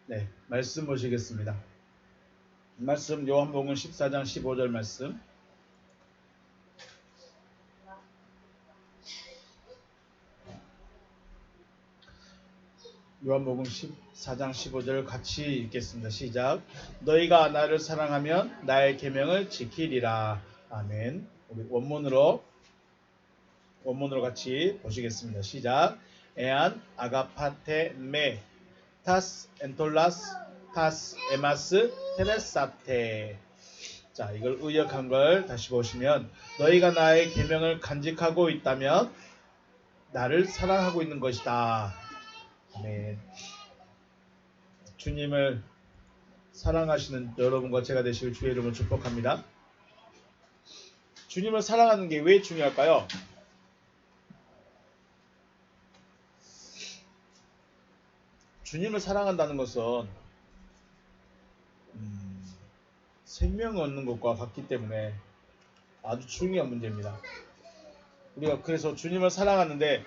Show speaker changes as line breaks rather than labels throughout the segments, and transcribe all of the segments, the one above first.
네, 말씀 보시겠습니다. 말씀 요한복음 14장 15절 말씀. 요한복음 14장 15절 같이 읽겠습니다. 시작. 너희가 나를 사랑하면 나의 계명을 지키리라. 아멘. 우리 원문으로 같이 보시겠습니다. 시작. 에안 아가파테 메 타스 엔톨라스 타스 에마스 테레사테. 자, 이걸 의역한 걸 다시 보시면 너희가 나의 계명을 간직하고 있다면 나를 사랑하고 있는 것이다. 아멘. 주님을 사랑하시는 여러분과 제가 되실 주의 이름으로 축복합니다. 주님을 사랑하는 게 왜 중요할까요? 주님을 사랑한다는 것은 생명을 얻는 것과 같기 때문에 아주 중요한 문제입니다. 우리가 그래서 주님을 사랑하는데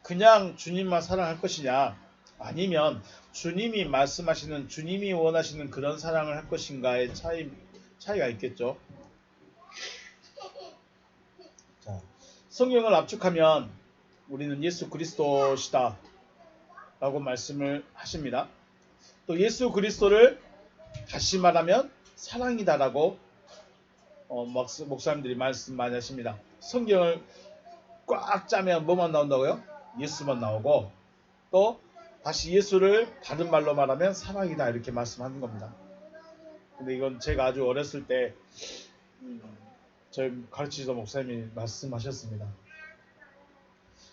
그냥 주님만 사랑할 것이냐, 아니면 주님이 말씀하시는, 주님이 원하시는 그런 사랑을 할 것인가의 차이가 있겠죠. 자, 성경을 압축하면 우리는 예수 그리스도시다 라고 말씀을 하십니다. 또 예수 그리스도를 다시 말하면 사랑이다 라고 목사님들이 말씀 많이 하십니다. 성경을 꽉 짜면 뭐만 나온다고요? 예수만 나오고, 또 다시 예수를 다른 말로 말하면 사랑이다 이렇게 말씀하는 겁니다. 근데 이건 제가 아주 어렸을 때 저희 가르치시던 목사님이 말씀하셨습니다.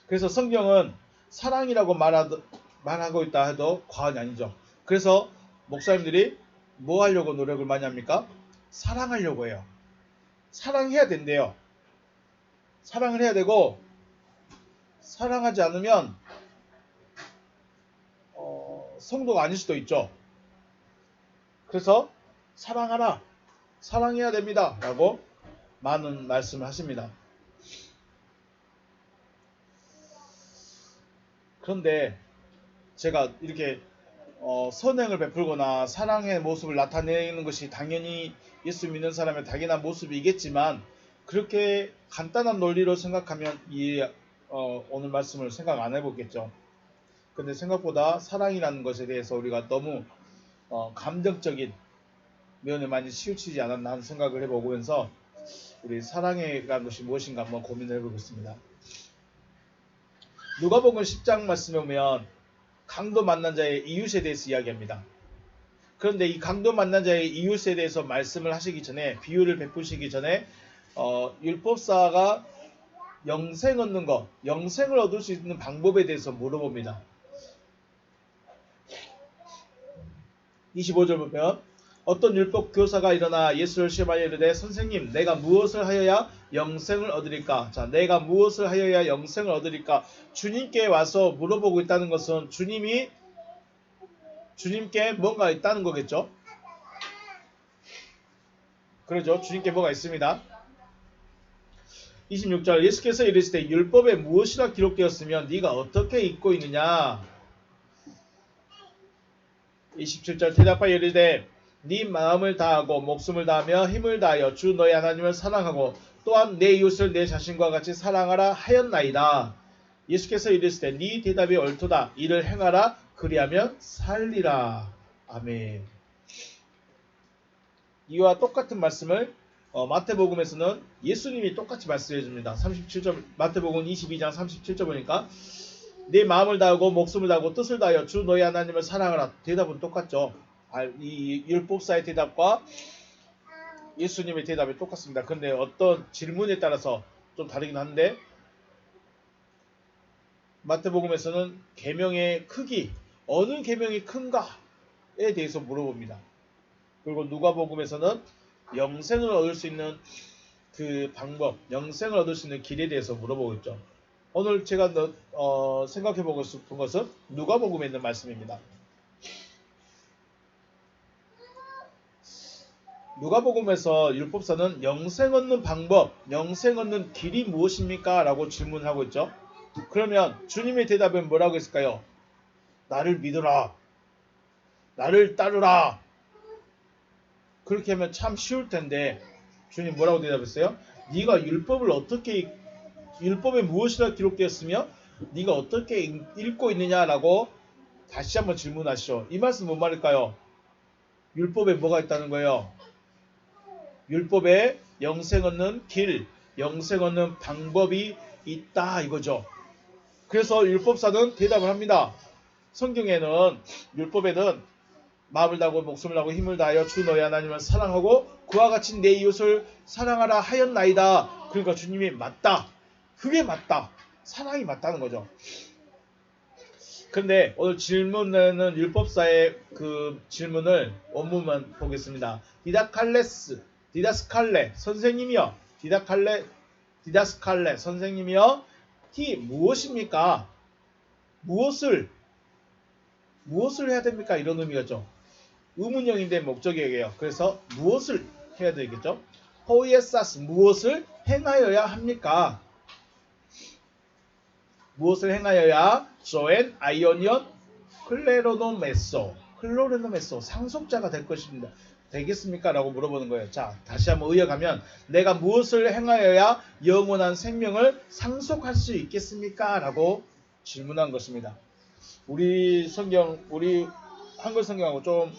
그래서 성경은 사랑이라고 말하고 있다 해도 과언이 아니죠. 그래서 목사님들이 뭐 하려고 노력을 많이 합니까? 사랑하려고 해요. 사랑해야 된대요. 사랑을 해야 되고, 사랑하지 않으면 성도가 아닐 수도 있죠. 그래서 사랑하라, 사랑해야 됩니다 라고 많은 말씀을 하십니다. 그런데 제가 이렇게 선행을 베풀거나 사랑의 모습을 나타내는 것이 당연히 예수 믿는 사람의 당연한 모습이겠지만, 그렇게 간단한 논리로 생각하면 오늘 말씀을 생각 안 해보겠죠. 근데 생각보다 사랑이라는 것에 대해서 우리가 너무 감정적인 면에 많이 치우치지 않았나 하는 생각을 해보면서 우리 사랑이라는 것이 무엇인가 한번 고민을 해보겠습니다. 누가복음 10장 말씀에 보면 강도 만난 자의 이웃에 대해서 이야기합니다. 그런데 이 강도 만난 자의 이웃에 대해서 말씀을 하시기 전에, 비유를 베푸시기 전에 율법사가 영생 얻는 것, 영생을 얻을 수 있는 방법에 대해서 물어봅니다. 25절 보면 어떤 율법 교사가 일어나 예수를 시험하여 이르되 선생님, 내가 무엇을 하여야 영생을 얻으리까? 자, 내가 무엇을 하여야 영생을 얻으리까? 주님께 와서 물어보고 있다는 것은 주님께 뭔가 있다는 거겠죠? 그러죠. 주님께 뭐가 있습니다. 26절 예수께서 이르시되 율법에 무엇이라 기록되었으면 네가 어떻게 읽고 있느냐? 27절 대답하여 이르되 네 마음을 다하고 목숨을 다하며 힘을 다하여 주 너의 하나님을 사랑하고 또한 내 이웃을 내 자신과 같이 사랑하라 하였나이다. 예수께서 이르시되 네 대답이 옳도다. 이를 행하라. 그리하면 살리라. 아멘. 이와 똑같은 말씀을 마태복음에서는 예수님이 똑같이 말씀해 줍니다. 37절 마태복음 22장 37절 보니까 내 마음을 다하고 목숨을 다하고 뜻을 다하여 주 너의 하나님을 사랑하라. 대답은 똑같죠. 이 율법사의 대답과 예수님의 대답이 똑같습니다. 그런데 어떤 질문에 따라서 좀 다르긴 한데, 마태복음에서는 계명의 크기, 어느 계명이 큰가에 대해서 물어봅니다. 그리고 누가복음에서는 영생을 얻을 수 있는 그 방법, 영생을 얻을 수 있는 길에 대해서 물어보고 있죠. 오늘 제가 생각해보고 싶은 것은 누가복음에 있는 말씀입니다. 누가복음에서 율법사는 영생 얻는 방법, 영생 얻는 길이 무엇입니까? 라고 질문하고 있죠. 그러면 주님의 대답은 뭐라고 했을까요? 나를 믿어라. 나를 따르라. 그렇게 하면 참 쉬울 텐데 주님 뭐라고 대답했어요? 네가 율법에 무엇이라 기록되었으며 네가 어떻게 읽고 있느냐라고 다시 한번 질문하시오. 이 말씀 뭔 말일까요? 율법에 뭐가 있다는 거예요? 율법에 영생 얻는 길, 영생 얻는 방법이 있다 이거죠. 그래서 율법사는 대답을 합니다. 성경에는 율법에는 마음을 다하고 목숨을 다하고 힘을 다하여 주 너희 하나님을 사랑하고 그와 같이 내 이웃을 사랑하라 하였나이다. 그러니까 주님이 맞다. 그게 맞다. 사랑이 맞다는 거죠. 그런데 오늘 질문에는 율법사의 그 질문을 원문만 보겠습니다. 디다스칼레 선생님이여, 디다스칼레 선생님이여, 티 무엇입니까? 무엇을 해야 됩니까? 이런 의미겠죠. 의문형인데 목적이에요. 그래서 무엇을 해야 되겠죠? 호이에사스 무엇을 행하여야 합니까? 무엇을 행하여야 조엔 아이오니언 클로레노메소 상속자가 될 것입니다. 되겠습니까? 라고 물어보는 거예요. 자, 다시 한번 이어가면 내가 무엇을 행하여야 영원한 생명을 상속할 수 있겠습니까? 라고 질문한 것입니다. 우리 한글 성경하고 좀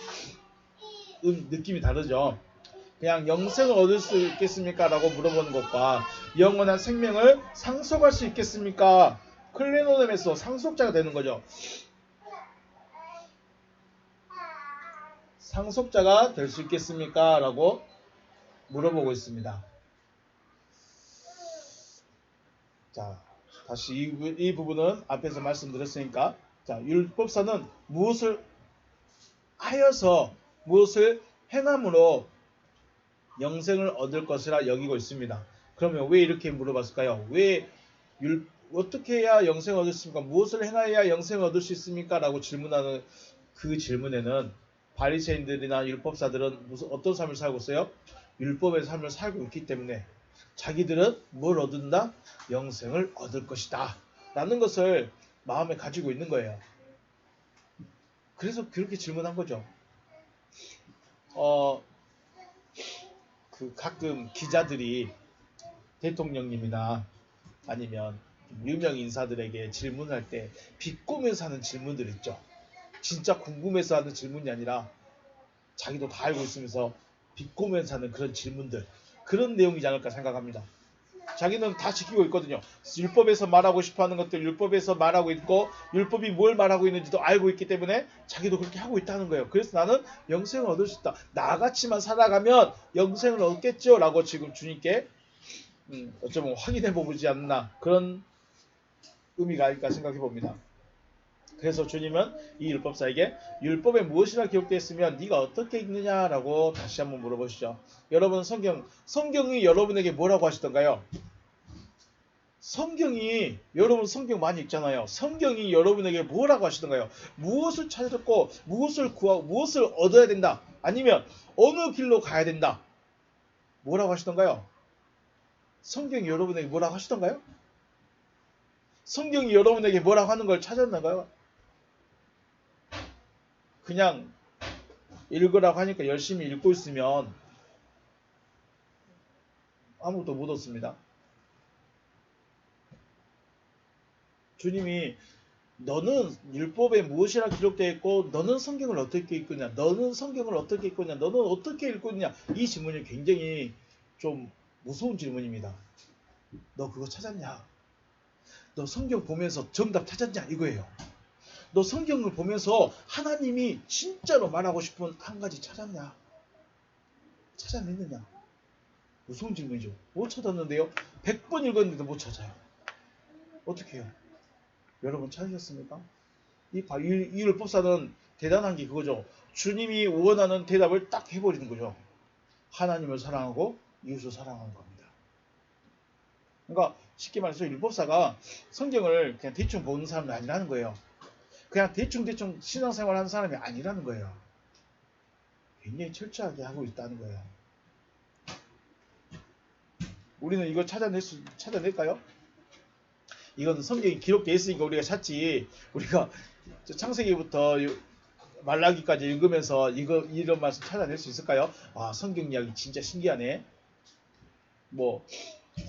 느낌이 다르죠. 그냥 영생을 얻을 수 있겠습니까? 라고 물어보는 것과 영원한 생명을 상속할 수 있겠습니까? 클레노뎀에서 상속자가 되는 거죠. 상속자가 될 수 있겠습니까? 라고 물어보고 있습니다. 자, 다시 이 부분은 앞에서 말씀드렸으니까, 자, 율법사는 무엇을 하여서 무엇을 행함으로 영생을 얻을 것이라 여기고 있습니다. 그러면 왜 이렇게 물어봤을까요? 어떻게 해야 영생을 얻을 수 있습니까? 무엇을 행하여야 영생을 얻을 수 있습니까? 라고 질문하는 그 질문에는 바리새인들이나 율법사들은 어떤 삶을 살고 있어요? 율법의 삶을 살고 있기 때문에 자기들은 뭘 얻는다? 영생을 얻을 것이다 라는 것을 마음에 가지고 있는 거예요. 그래서 그렇게 질문한 거죠. 가끔 기자들이 대통령님이나 아니면 유명 인사들에게 질문할 때 비꼬면서 하는 질문들 있죠. 진짜 궁금해서 하는 질문이 아니라 자기도 다 알고 있으면서 비꼬면서 하는 그런 질문들, 그런 내용이지 않을까 생각합니다. 자기는 다 지키고 있거든요. 율법에서 말하고 싶어하는 것들 율법에서 말하고 있고 율법이 뭘 말하고 있는지도 알고 있기 때문에 자기도 그렇게 하고 있다는 거예요. 그래서 나는 영생을 얻을 수 있다. 나같이만 살아가면 영생을 얻겠죠 라고 지금 주님께 어쩌면 확인해 보지 않나, 그런 의미가 아닐까 생각해 봅니다. 그래서 주님은 이 율법사에게 율법에 무엇이라 기록되어 있으면 네가 어떻게 읽느냐라고 다시 한번 물어보시죠. 여러분, 성경이 여러분에게 뭐라고 하시던가요? 여러분 성경 많이 읽잖아요. 성경이 여러분에게 뭐라고 하시던가요? 무엇을 찾았고 무엇을 구하고 무엇을 얻어야 된다, 아니면 어느 길로 가야 된다, 뭐라고 하시던가요? 성경이 여러분에게 뭐라고 하시던가요? 성경이 여러분에게 뭐라고 하는 걸 찾았나봐요? 그냥 읽으라고 하니까 열심히 읽고 있으면 아무것도 못 얻습니다. 주님이 너는 율법에 무엇이라 기록되어 있고 너는 성경을 어떻게 읽느냐, 너는 성경을 어떻게 읽느냐, 너는 어떻게 읽고 있느냐, 이 질문이 굉장히 좀 무서운 질문입니다. 너 그거 찾았냐? 너 성경 보면서 정답 찾았냐? 이거예요. 너 성경을 보면서 하나님이 진짜로 말하고 싶은 한 가지 찾았냐? 찾아냈느냐? 무서운 질문이죠. 못 찾았는데요. 100번 읽었는데도 못 찾아요. 어떻게 해요? 여러분 찾으셨습니까? 이 율법사는 대단한 게 그거죠. 주님이 원하는 대답을 딱 해버리는 거죠. 하나님을 사랑하고 이웃을 사랑하는 겁니다. 그러니까 쉽게 말해서 율법사가 성경을 그냥 대충 보는 사람이 아니라는 거예요. 그냥 대충 신앙생활 하는 사람이 아니라는 거예요. 굉장히 철저하게 하고 있다는 거예요. 우리는 이걸 찾아낼까요? 이건 성경이 기록되어 있으니까 우리가 찾지, 우리가 창세기부터 말라기까지 읽으면서 이런 말씀 찾아낼 수 있을까요? 아, 성경 이야기 진짜 신기하네. 뭐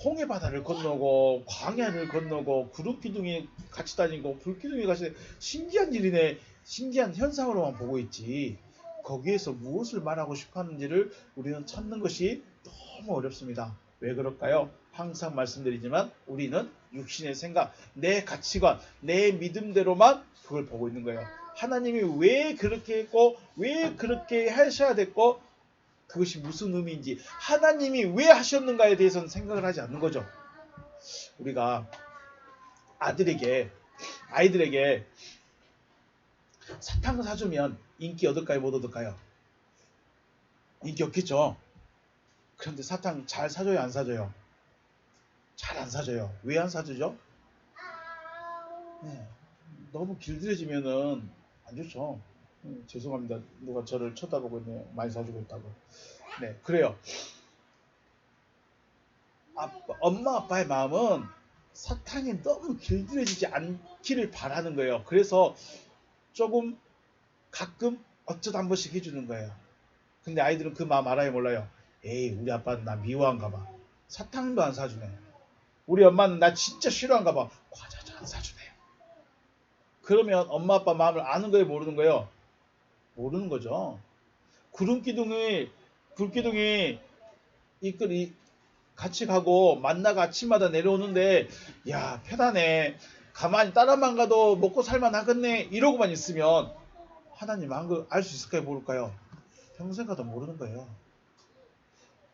홍해 바다를 건너고 광야를 건너고 구름 기둥이 같이 다니고 불 기둥이 같이 신기한 일이네. 신기한 현상으로만 보고 있지. 거기에서 무엇을 말하고 싶어 하는지를 우리는 찾는 것이 너무 어렵습니다. 왜 그럴까요? 항상 말씀드리지만 우리는 육신의 생각, 내 가치관, 내 믿음대로만 그걸 보고 있는 거예요. 하나님이 왜 그렇게 했고 왜 그렇게 하셔야 됐고 그것이 무슨 의미인지 하나님이 왜 하셨는가에 대해서는 생각을 하지 않는 거죠. 우리가 아이들에게 사탕 사주면 인기 얻을까요? 못 얻을까요? 인기 없겠죠. 그런데 사탕 잘 사줘요? 안 사줘요? 잘 안 사줘요. 왜 안 사주죠? 네, 너무 길들여지면은 안 좋죠. 죄송합니다. 누가 저를 쳐다보고 있네요. 많이 사주고 있다고. 네, 그래요. 엄마 아빠의 마음은 사탕이 너무 길들여지지 않기를 바라는 거예요. 그래서 조금 가끔 어쩌다 한 번씩 해주는 거예요. 근데 아이들은 그 마음 알아요 몰라요? 에이 우리 아빠는 나 미워한가 봐. 사탕도 안 사주네. 우리 엄마는 나 진짜 싫어한가 봐. 과자도 안 사주네. 그러면 엄마 아빠 마음을 아는 거예요 모르는 거예요? 모르는 거죠. 불기둥이 같이 가고 만나가 아침마다 내려오는데 야 편하네. 가만히 따라만 가도 먹고 살만 하겠네. 이러고만 있으면 하나님 알 수 있을까요? 모를까요? 평생 가도 모르는 거예요.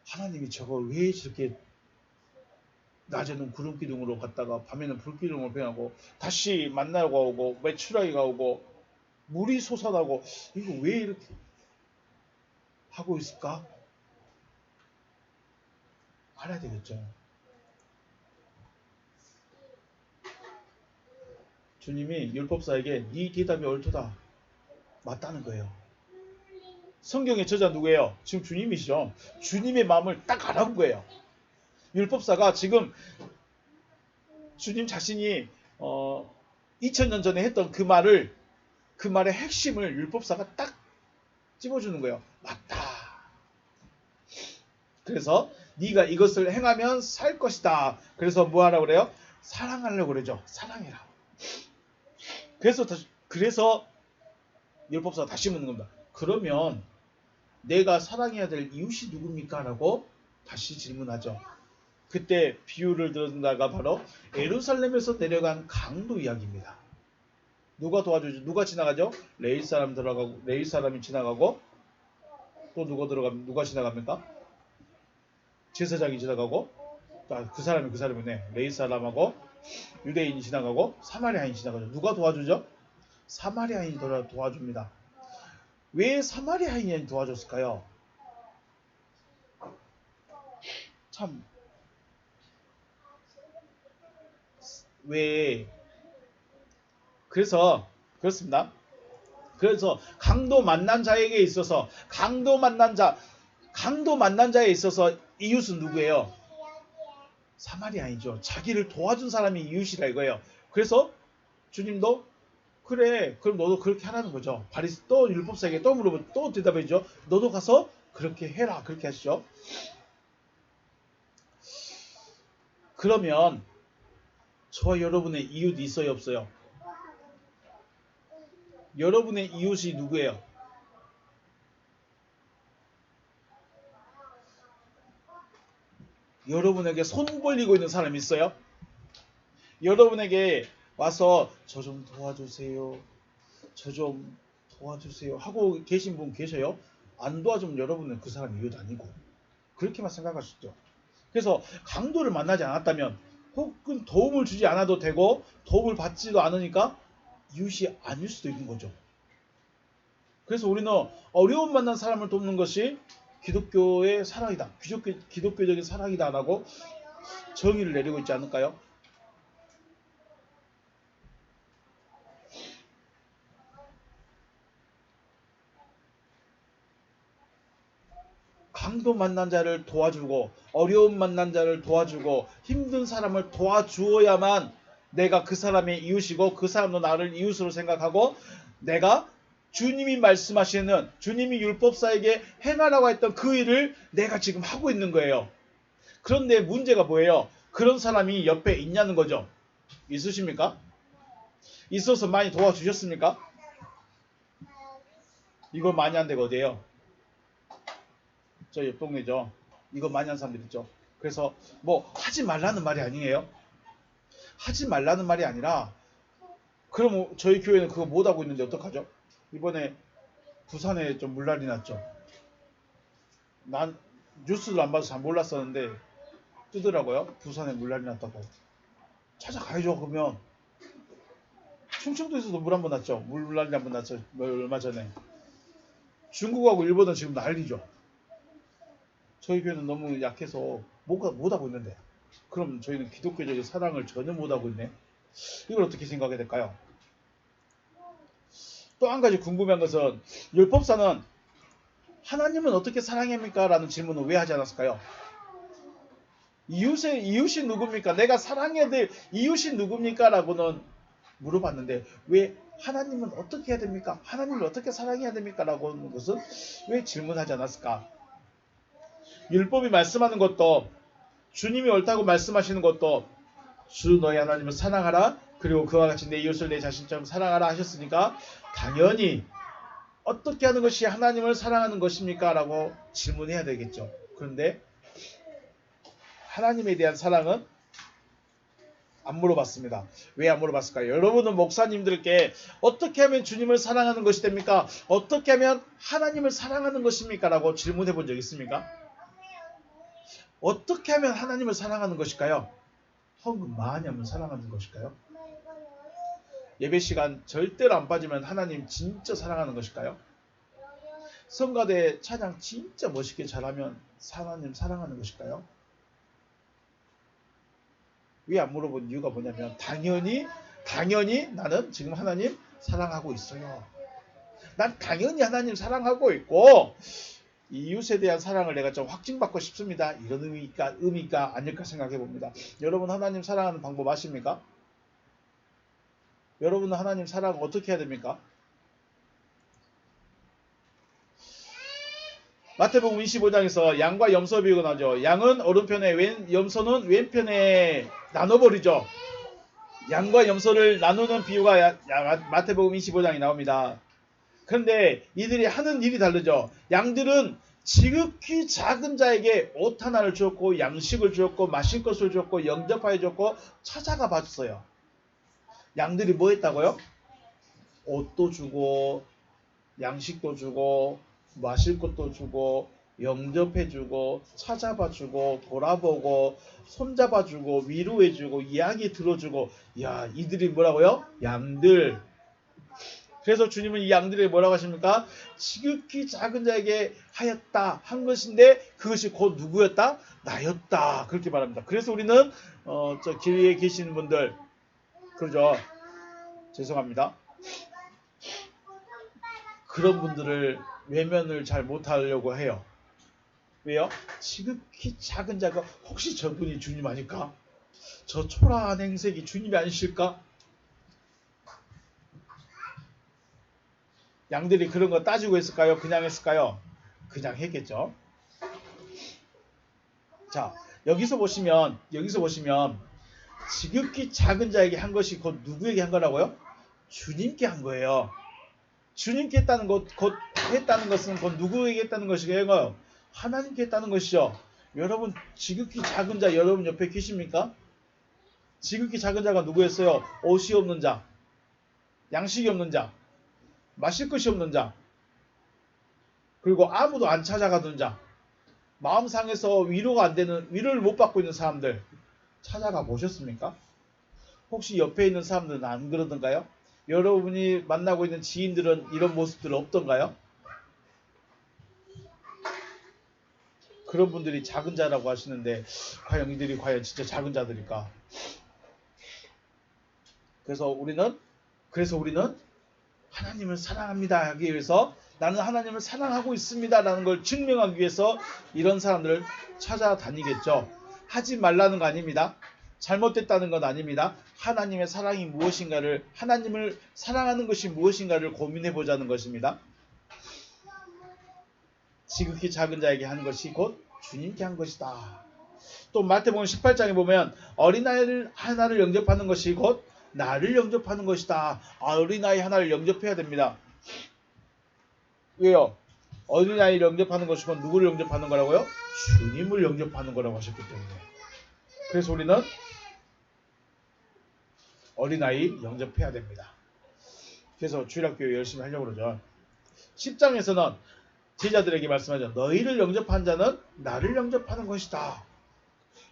하나님이 저걸 왜 저렇게 낮에는 구름기둥으로 갔다가 밤에는 불기둥으로 변하고 다시 만나고 오고 메추라기가 오고 물이 솟아나고 이거 왜 이렇게 하고 있을까? 알아야 되겠죠. 주님이 율법사에게 네 대답이 옳도다. 맞다는 거예요. 성경의 저자 누구예요? 지금 주님이시죠. 주님의 마음을 딱 알아본 거예요. 율법사가 지금 주님 자신이 2000년 전에 했던 그 말의 핵심을 율법사가 딱 찝어주는 거예요. 맞다. 그래서 네가 이것을 행하면 살 것이다. 그래서 뭐 하라고 그래요? 사랑하려고 그러죠. 사랑해라. 그래서 율법사가 다시 묻는 겁니다. 그러면 내가 사랑해야 될 이웃이 누굽니까? 라고 다시 질문하죠. 그때 비유를 들은다가 바로 예루살렘에서 내려간 강도 이야기입니다. 누가 도와주죠? 누가 지나가죠? 레위 사람이 지나가고 또 누가 지나갑니까? 제사장이 지나가고 그 사람이네. 레위 사람하고 유대인이 지나가고 사마리아인이 지나가죠. 누가 도와주죠? 사마리아인이 도와줍니다. 왜 사마리아인이 도와줬을까요? 참 그렇습니다. 그래서 강도 만난 자에 있어서 이웃은 누구예요? 사마리아인이죠. 자기를 도와준 사람이 이웃이라 이거예요. 그래서 주님도 그래 그럼 너도 그렇게 하라는 거죠. 또 율법사에게 또 물어보고 또 대답해주죠. 너도 가서 그렇게 해라. 그렇게 하시죠. 그러면 저와 여러분의 이웃이 있어요 없어요? 여러분의 이웃이 누구예요? 여러분에게 손 벌리고 있는 사람이 있어요? 여러분에게 와서 저 좀 도와주세요. 저 좀 도와주세요. 하고 계신 분 계셔요? 안 도와주면 여러분은 그 사람 이웃 아니고 그렇게만 생각하시죠. 그래서 강도를 만나지 않았다면 혹은 도움을 주지 않아도 되고 도움을 받지도 않으니까 이웃이 아닐 수도 있는 거죠. 그래서 우리는 어려움 만난 사람을 돕는 것이 기독교의 사랑이다. 기독교적인 사랑이다라고 정의를 내리고 있지 않을까요? 강도 만난 자를 도와주고 어려움 만난 자를 도와주고 힘든 사람을 도와주어야만 내가 그 사람의 이웃이고 그 사람도 나를 이웃으로 생각하고 내가 주님이 말씀하시는, 주님이 율법사에게 행하라고 했던 그 일을 내가 지금 하고 있는 거예요. 그런데 문제가 뭐예요? 그런 사람이 옆에 있냐는 거죠. 있으십니까? 있어서 많이 도와주셨습니까? 이거 많이 한 데가 어디예요? 저 옆 동네죠. 이거 많이 한 사람들 있죠. 그래서 뭐 하지 말라는 말이 아니에요. 하지 말라는 말이 아니라, 그럼 저희 교회는 그거 못 하고 있는데 어떡하죠? 이번에 부산에 좀 물난리 났죠. 난 뉴스를 안 봐서 잘 몰랐었는데 뜨더라고요. 부산에 물난리 났다고. 찾아가야죠. 그러면 충청도에서도 물 한 번 났죠. 물난리 한 번 났죠. 얼마 전에. 중국하고 일본은 지금 난리죠. 저희 교회는 너무 약해서 못 하고 있는데, 그럼 저희는 기독교적인 사랑을 전혀 못 하고 있네. 이걸 어떻게 생각해야 될까요? 또 한 가지 궁금한 것은, 율법사는 하나님은 어떻게 사랑합니까? 라는 질문을 왜 하지 않았을까요? 이웃이 누굽니까? 내가 사랑해야 될 이웃이 누굽니까? 라고는 물어봤는데, 왜 하나님은 어떻게 해야 됩니까? 하나님을 어떻게 사랑해야 됩니까? 라고 하는 것은 왜 질문하지 않았을까? 율법이 말씀하는 것도, 주님이 옳다고 말씀하시는 것도, 주 너희 하나님을 사랑하라, 그리고 그와 같이 내 이웃을 내 자신처럼 사랑하라 하셨으니까, 당연히 어떻게 하는 것이 하나님을 사랑하는 것입니까? 라고 질문해야 되겠죠. 그런데 하나님에 대한 사랑은 안 물어봤습니다. 왜 안 물어봤을까요? 여러분은 목사님들께 어떻게 하면 주님을 사랑하는 것이 됩니까? 어떻게 하면 하나님을 사랑하는 것입니까? 라고 질문해 본 적 있습니까? 어떻게 하면 하나님을 사랑하는 것일까요? 헌금 많이 하면 사랑하는 것일까요? 예배 시간 절대로 안 빠지면 하나님 진짜 사랑하는 것일까요? 성가대 찬양 진짜 멋있게 잘하면 하나님 사랑하는 것일까요? 왜 안 물어본 이유가 뭐냐면, 당연히 나는 지금 하나님 사랑하고 있어요. 난 당연히 하나님 사랑하고 있고, 이웃에 대한 사랑을 내가 좀 확증받고 싶습니다. 이런 의미가 아닐까 생각해 봅니다. 여러분 하나님 사랑하는 방법 아십니까? 여러분은 하나님 사랑을 어떻게 해야 됩니까? 마태복음 25장에서 양과 염소 비유가 나오죠. 양은 오른편에, 염소는 왼편에 나눠버리죠. 양과 염소를 나누는 비유가 마태복음 25장에 나옵니다. 그런데 이들이 하는 일이 다르죠. 양들은 지극히 작은 자에게 옷 하나를 주었고, 양식을 주었고, 마실 것을 주었고, 영접하여 줬고, 찾아가 봤어요. 양들이 뭐 했다고요? 옷도 주고, 양식도 주고, 마실 것도 주고, 영접해주고, 찾아봐주고, 돌아보고, 손잡아주고, 위로해주고, 이야기 들어주고. 야, 이들이 뭐라고요? 양들. 그래서 주님은 이 양들에게 뭐라고 하십니까? 지극히 작은 자에게 하였다 한 것인데, 그것이 곧 누구였다? 나였다. 그렇게 말합니다. 그래서 우리는 저 길에 계시는 분들, 그러죠? 죄송합니다. 그런 분들을 외면을 잘 못하려고 해요. 왜요? 지극히 작은 자가, 혹시 저분이 주님 아닐까? 저 초라한 행색이 주님이 아니실까? 양들이 그런 거 따지고 했을까요? 그냥 했을까요? 그냥 했겠죠. 자, 여기서 보시면 지극히 작은 자에게 한 것이 곧 누구에게 한 거라고요? 주님께 한 거예요. 주님께 했다는 것은 곧 누구에게 했다는 것이에요? 하나님께 했다는 것이죠. 여러분, 지극히 작은 자 여러분 옆에 계십니까? 지극히 작은 자가 누구였어요? 옷이 없는 자, 양식이 없는 자, 마실 것이 없는 자, 그리고 아무도 안 찾아가던 자, 마음 상해서 위로를 못 받고 있는 사람들 찾아가 보셨습니까? 혹시 옆에 있는 사람들은 안 그러던가요? 여러분이 만나고 있는 지인들은 이런 모습들 없던가요? 그런 분들이 작은 자라고 하시는데, 과연 이들이 진짜 작은 자들일까? 그래서 우리는 하나님을 사랑합니다 하기 위해서, 나는 하나님을 사랑하고 있습니다 라는 걸 증명하기 위해서 이런 사람들을 찾아다니겠죠. 하지 말라는 거 아닙니다. 잘못됐다는 건 아닙니다. 하나님의 사랑이 무엇인가를, 하나님을 사랑하는 것이 무엇인가를 고민해 보자는 것입니다. 지극히 작은 자에게 한 것이 곧 주님께 한 것이다. 또 마태복음 18장에 보면 어린아이 하나를 영접하는 것이 곧 나를 영접하는 것이다. 어린아이 하나를 영접해야 됩니다. 왜요? 어린아이를 영접하는 것이 곧 누구를 영접하는 거라고요? 주님을 영접하는 거라고 하셨기 때문에. 그래서 우리는 어린아이 영접해야 됩니다. 그래서 주일학교 열심히 하려고 그러죠. 10장에서는 제자들에게 말씀하죠. 너희를 영접한 자는 나를 영접하는 것이다.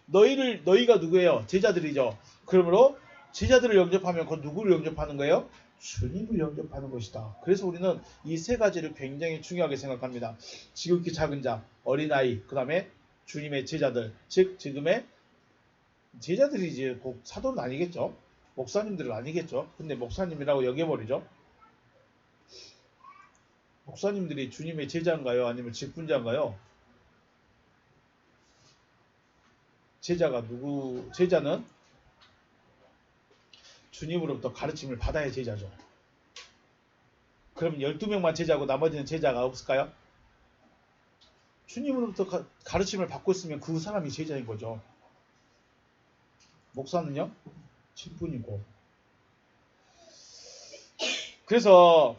너희가 누구예요? 제자들이죠. 그러므로 제자들을 영접하면 그 누구를 영접하는 거예요? 주님을 영접하는 것이다. 그래서 우리는 이 세 가지를 굉장히 중요하게 생각합니다. 지극히 작은 자, 어린아이, 그 다음에 주님의 제자들, 즉 지금의 제자들이지 사도는 아니겠죠. 목사님들은 아니겠죠. 근데 목사님이라고 여겨버리죠. 목사님들이 주님의 제자인가요? 아니면 직분자인가요? 제자는 주님으로부터 가르침을 받아야 제자죠. 그러면 12명만 제자고 나머지는 제자가 없을까요? 주님으로부터 가르침을 받고 있으면 그 사람이 제자인 거죠. 목사는요? 직분이고. 그래서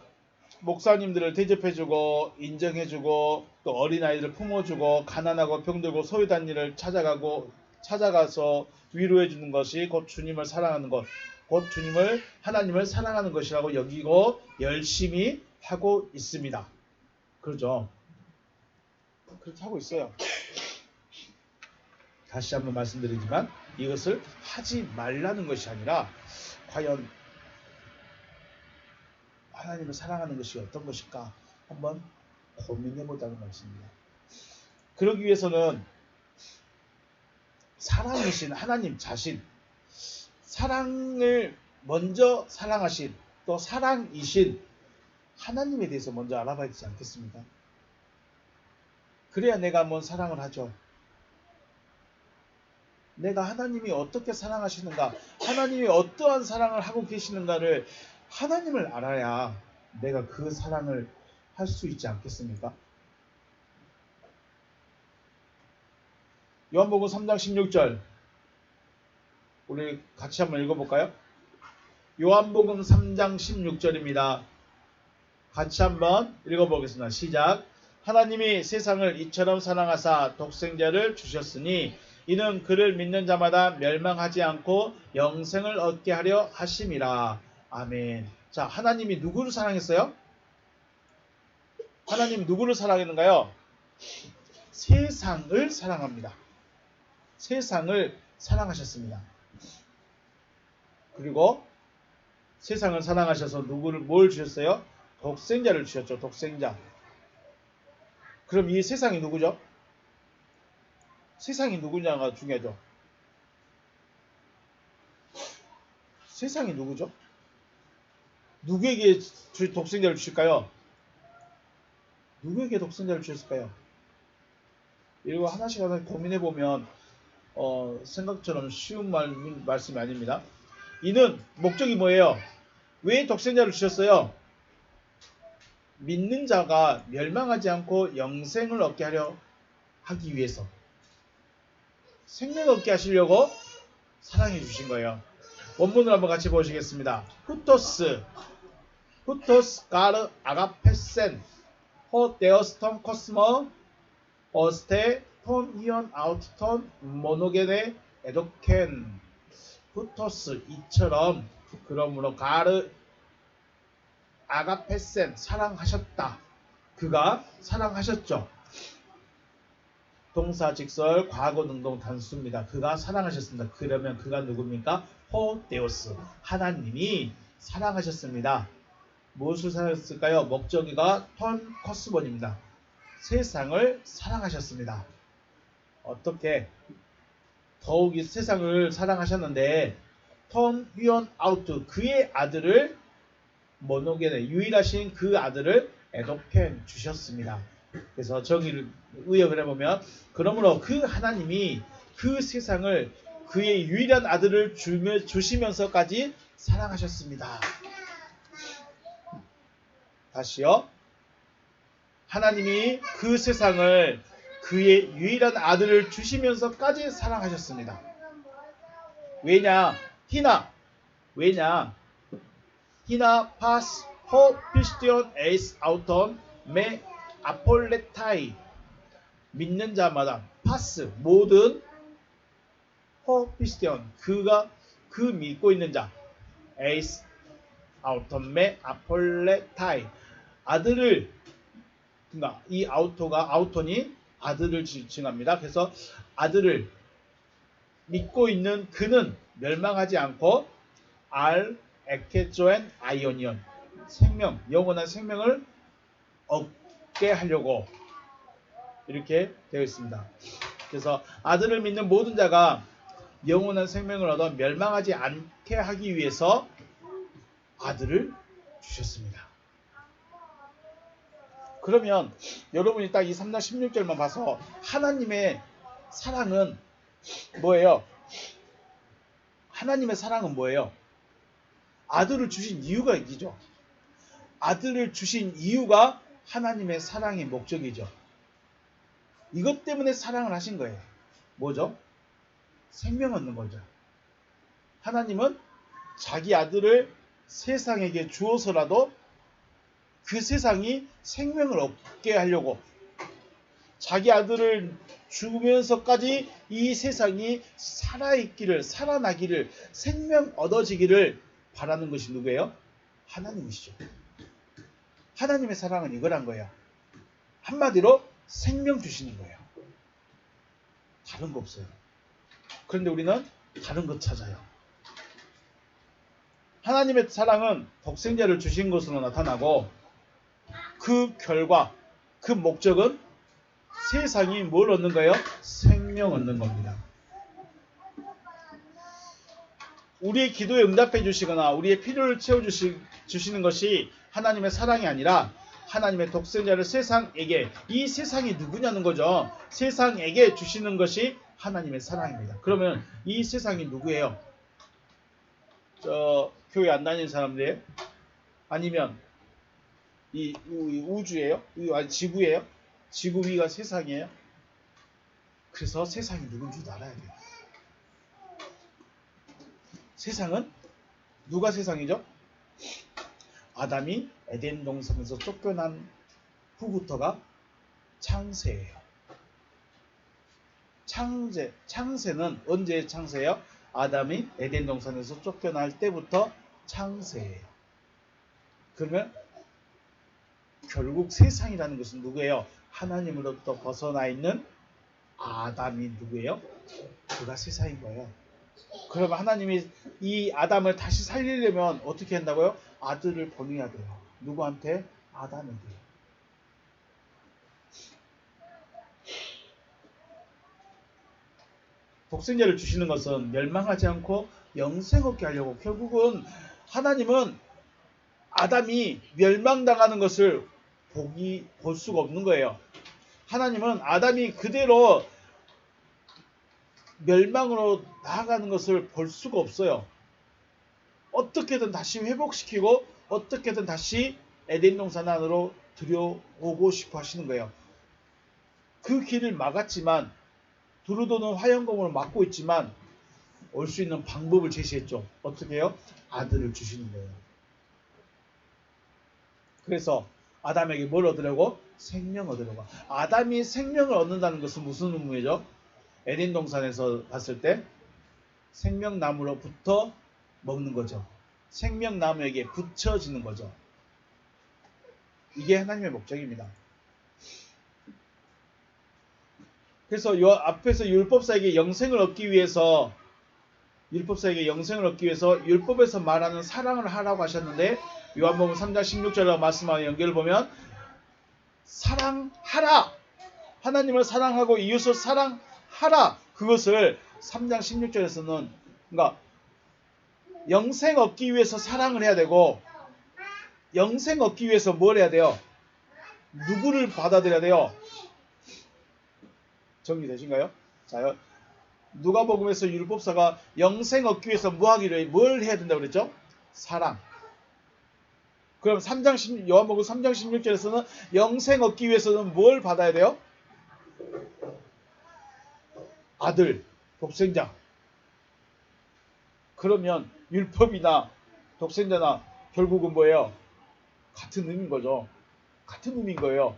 목사님들을 대접해주고 인정해주고 또 어린아이들을 품어주고 가난하고 병들고 소외된 이를 찾아가서 위로해주는 것이 곧 주님을 사랑하는 것, 곧 하나님을 사랑하는 것이라고 여기고 열심히 하고 있습니다. 그렇죠? 그렇게 하고 있어요. 다시 한번 말씀드리지만 이것을 하지 말라는 것이 아니라 과연 하나님을 사랑하는 것이 어떤 것일까 한번 고민해보자는 말씀입니다. 그러기 위해서는 사랑이신 하나님 자신, 사랑을 먼저 사랑하신 또 사랑이신 하나님에 대해서 먼저 알아봐야 되지 않겠습니까? 그래야 내가 한번 사랑을 하죠. 내가 하나님이 어떻게 사랑하시는가, 하나님이 어떠한 사랑을 하고 계시는가를 하나님을 알아야 내가 그 사랑을 할 수 있지 않겠습니까? 요한복음 3장 16절 우리 같이 한번 읽어볼까요? 요한복음 3장 16절입니다. 같이 한번 읽어보겠습니다. 시작. 하나님이 세상을 이처럼 사랑하사 독생자를 주셨으니 이는 그를 믿는 자마다 멸망하지 않고 영생을 얻게 하려 하심이라. 아멘. 자, 하나님이 누구를 사랑했어요? 하나님 누구를 사랑했는가요? 세상을 사랑합니다. 세상을 사랑하셨습니다. 그리고 세상을 사랑하셔서 뭘 주셨어요? 독생자를 주셨죠. 독생자. 그럼 이 세상이 누구죠? 세상이 누구냐가 중요하죠. 세상이 누구죠? 누구에게 독생자를 주실까요? 누구에게 독생자를 주셨을까요? 이거 하나씩 고민해보면 생각처럼 쉬운 말씀이 아닙니다. 이는 목적이 뭐예요? 왜 독생자를 주셨어요? 믿는 자가 멸망하지 않고 영생을 얻게 하기 위해서, 생명을 얻게 하시려고 사랑해 주신 거예요. 원문을 한번 같이 보시겠습니다. 후토스 가르 아가페센 호 데어스턴 코스모 어스테 톤 이언 아우트 톤 모노게네 에도켄. 후토스 이처럼, 그러므로 가르 아가페센 사랑하셨다. 그가 사랑하셨죠. 동사 직설 과거 능동 단수입니다. 그가 사랑하셨습니다. 그러면 그가 누굽니까? 호 데오스 하나님이 사랑하셨습니다. 무엇을 사랑했을까요? 목적이가 턴 코스본입니다. 세상을 사랑하셨습니다. 어떻게? 더욱이 세상을 사랑하셨는데 턴 위언 아우트 그의 아들을 모노게네 유일하신 그 아들을 에도켄 주셨습니다. 그래서 정의를 의역을 해보면 그러므로 그 하나님이 그 세상을 그의 유일한 아들을 주시면서까지 사랑하셨습니다. 다시요. 하나님이 그 세상을 그의 유일한 아들을 주시면서까지 사랑하셨습니다. 왜냐? 히나 파스 호 피스티온 에이스 아우톤 메 아폴레타이. 믿는 자마다 파스 모든 호 피스티온 그가 그 믿고 있는 자 에이스 아우톤 메 아폴레타이 아들을 그러니까 이 아우톤이 아들을 칭합니다. 그래서 아들을 믿고 있는 그는 멸망하지 않고 알 에케조엔 아이오니온 생명 영원한 생명을 얻게 하려고 이렇게 되어 있습니다. 그래서 아들을 믿는 모든 자가 영원한 생명을 얻어 멸망하지 않게 하기 위해서 아들을 주셨습니다. 그러면 여러분이 딱 이 3장 16절만 봐서 하나님의 사랑은 뭐예요? 하나님의 사랑은 뭐예요? 아들을 주신 이유가 이기죠. 아들을 주신 이유가 하나님의 사랑의 목적이죠. 이것 때문에 사랑을 하신 거예요. 뭐죠? 생명 얻는 거죠. 하나님은 자기 아들을 세상에게 주어서라도 그 세상이 생명을 얻게 하려고 자기 아들을 주면서까지 이 세상이 살아있기를, 살아나기를, 생명 얻어지기를 바라는 것이 누구예요? 하나님이시죠. 하나님의 사랑은 이거란 거예요. 한마디로 생명 주시는 거예요. 다른 거 없어요. 그런데 우리는 다른 것 찾아요. 하나님의 사랑은 독생자를 주신 것으로 나타나고 그 결과, 그 목적은 세상이 뭘 얻는 거예요? 생명 얻는 겁니다. 우리의 기도에 응답해 주시거나 우리의 필요를 채워주시는 것이 하나님의 사랑이 아니라 하나님의 독생자를 세상에게, 이 세상이 누구냐는 거죠. 세상에게 주시는 것이 하나님의 사랑입니다. 그러면 이 세상이 누구예요? 교회 안 다니는 사람들이에요? 아니면 이 우주예요? 아니 지구예요? 지구 위가 세상이에요? 그래서 세상이 누군지도 알아야 돼요. 세상은 누가 세상이죠? 아담이 에덴 동산에서 쫓겨난 후부터가 창세예요. 창세는 언제의 창세예요? 아담이 에덴 동산에서 쫓겨날 때부터 창세예요. 그러면 결국 세상이라는 것은 누구예요? 하나님으로부터 벗어나 있는 아담이 누구예요? 그가 세상인 거예요. 그러면 하나님이 이 아담을 다시 살리려면 어떻게 한다고요? 아들을 보내야 돼요. 누구한테? 아담에게. 독생자를 주시는 것은 멸망하지 않고 영생 얻게 하려고, 결국은 하나님은 아담이 멸망당하는 것을 볼 수가 없는 거예요. 하나님은 아담이 그대로 멸망으로 나아가는 것을 볼 수가 없어요. 어떻게든 다시 회복시키고 어떻게든 다시 에덴 동산 안으로 들여오고 싶어 하시는 거예요. 그 길을 막았지만, 두루도는 화영검으로 막고 있지만 올 수 있는 방법을 제시했죠. 어떻게 해요? 아들을 주시는 거예요. 그래서 아담에게 뭘 얻으려고? 생명 얻으려고. 아담이 생명을 얻는다는 것은 무슨 의미죠? 에덴 동산에서 봤을 때 생명나무로부터 먹는 거죠. 생명나무에게 붙여지는 거죠. 이게 하나님의 목적입니다. 그래서 이 앞에서 율법사에게 영생을 얻기 위해서 율법에서 말하는 사랑을 하라고 하셨는데, 요한복음 3장 16절과 말씀하고 연결을 보면 사랑하라! 하나님을 사랑하고 이웃을 사랑하라! 그것을 3장 16절에서는 그러니까 영생 얻기 위해서 사랑을 해야 되고, 영생 얻기 위해서 뭘 해야 돼요? 누구를 받아들여야 돼요? 정리되신가요? 자, 누가복음에서 율법사가 영생 얻기 위해서 뭘 해야 된다고 그랬죠? 사랑. 그럼 요한복음 3장 16절에서는 영생 얻기 위해서는 뭘 받아야 돼요? 아들, 독생자. 그러면 율법이나 독생자나 결국은 뭐예요? 같은 의미인 거죠. 같은 의미인 거예요.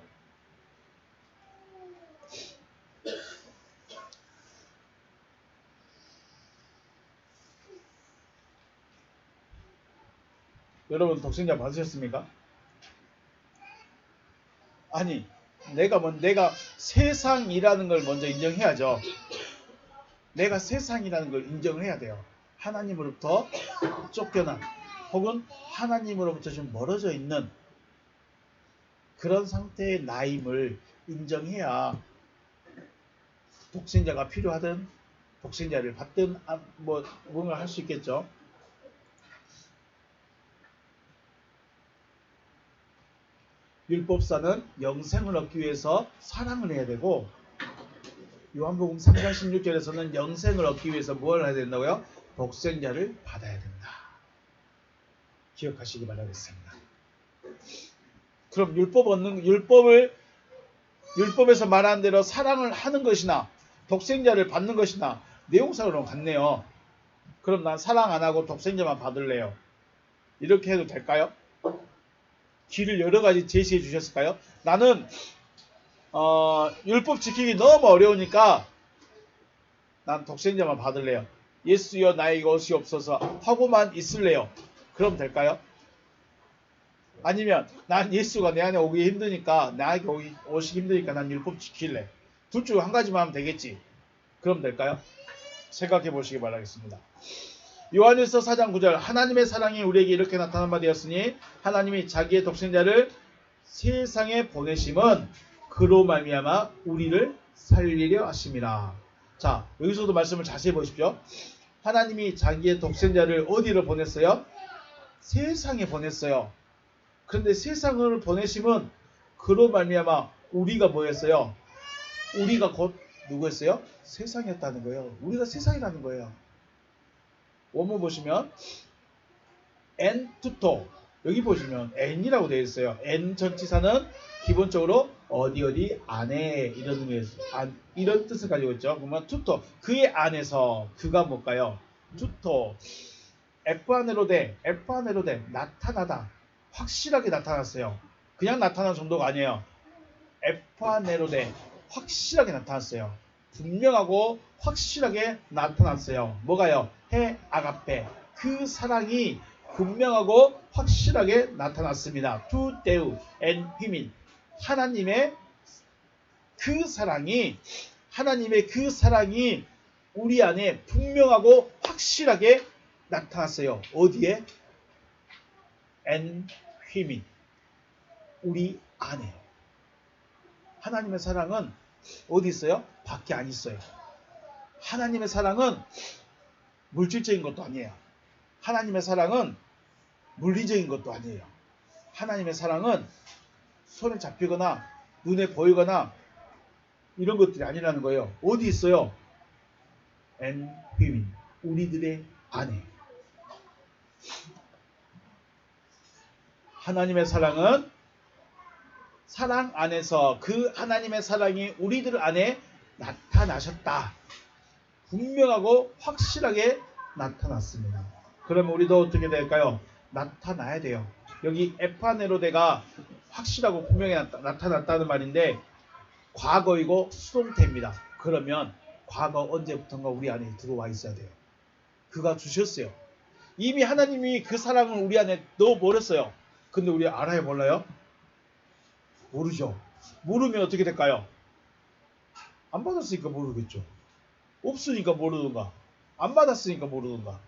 여러분 독생자 받으셨습니까? 아니, 내가 세상이라는 걸 먼저 인정해야죠. 내가 세상이라는 걸 인정을 해야 돼요. 하나님으로부터 쫓겨난 혹은 하나님으로부터 좀 멀어져 있는 그런 상태의 나임을 인정해야 독생자가 필요하든 독생자를 받든 뭔가 할 수 있겠죠. 율법사는 영생을 얻기 위해서 사랑을 해야 되고 요한복음 3장 16절에서는 영생을 얻기 위해서 뭘 해야 된다고요? 독생자를 받아야 된다. 기억하시기 바라겠습니다. 그럼 율법에서 말하는 대로 사랑을 하는 것이나 독생자를 받는 것이나 내용상으로는 같네요. 그럼 난 사랑 안 하고 독생자만 받을래요. 이렇게 해도 될까요? 길을 여러 가지 제시해 주셨을까요? 나는 율법 지키기 너무 어려우니까 난 독생자만 받을래요. 예수여 나에게 오시옵소서 하고만 있을래요. 그럼 될까요? 아니면 난 예수가 내 안에 오기 힘드니까 나에게 오시기 힘드니까 난 율법 지킬래. 둘 중 한 가지만 하면 되겠지. 그럼 될까요? 생각해 보시기 바라겠습니다. 요한일서 4장 9절 하나님의 사랑이 우리에게 이렇게 나타난 바 되었으니 하나님이 자기의 독생자를 세상에 보내심은 그로 말미암아 우리를 살리려 하심이라. 자, 여기서도 말씀을 자세히 보십시오. 하나님이 자기의 독생자를 어디로 보냈어요? 세상에 보냈어요. 그런데 세상을 보내심은 그로 말미암아 우리가 뭐였어요? 우리가 곧 누구였어요? 세상이었다는 거예요. 우리가 세상이라는 거예요. 원문 보시면 n 투토 여기 보시면 n이라고 되어 있어요. n 전치사는 기본적으로 어디 안에 이런 의미에서 이런 뜻을 가지고 있죠. 그러면 투토 그의 안에서 그가 뭘까요? 투토 에프아네로데 나타나다 확실하게 나타났어요. 그냥 나타난 정도가 아니에요. 에프아네로데 확실하게 나타났어요. 분명하고 확실하게 나타났어요. 뭐가요? 해 아가페 그 사랑이 분명하고 확실하게 나타났습니다. 투 데우 엔 휘민 하나님의 그 사랑이 우리 안에 분명하고 확실하게 나타났어요. 어디에? 엔 휘민 우리 안에. 하나님의 사랑은 어디 있어요? 밖에 안 있어요. 하나님의 사랑은 물질적인 것도 아니에요. 하나님의 사랑은 물리적인 것도 아니에요. 하나님의 사랑은 손에 잡히거나 눈에 보이거나 이런 것들이 아니라는 거예요. 어디 있어요? 엔 휘민 우리들의 안에. 하나님의 사랑은 사랑 안에서 그 하나님의 사랑이 우리들 안에 나타나셨다. 분명하고 확실하게 나타났습니다. 그러면 우리도 어떻게 될까요? 나타나야 돼요. 여기 에파네로데가 확실하고 분명히 나타났다는 말인데 과거이고 수동태입니다. 그러면 과거 언제부턴가 우리 안에 들어와 있어야 돼요. 그가 주셨어요. 이미 하나님이 그 사랑을 우리 안에 넣어버렸어요. 근데 우리 알아요 몰라요? 모르죠. 모르면 어떻게 될까요? 안 받았으니까 모르겠죠. 없으니까 모르든가 안 받았으니까 모르든가.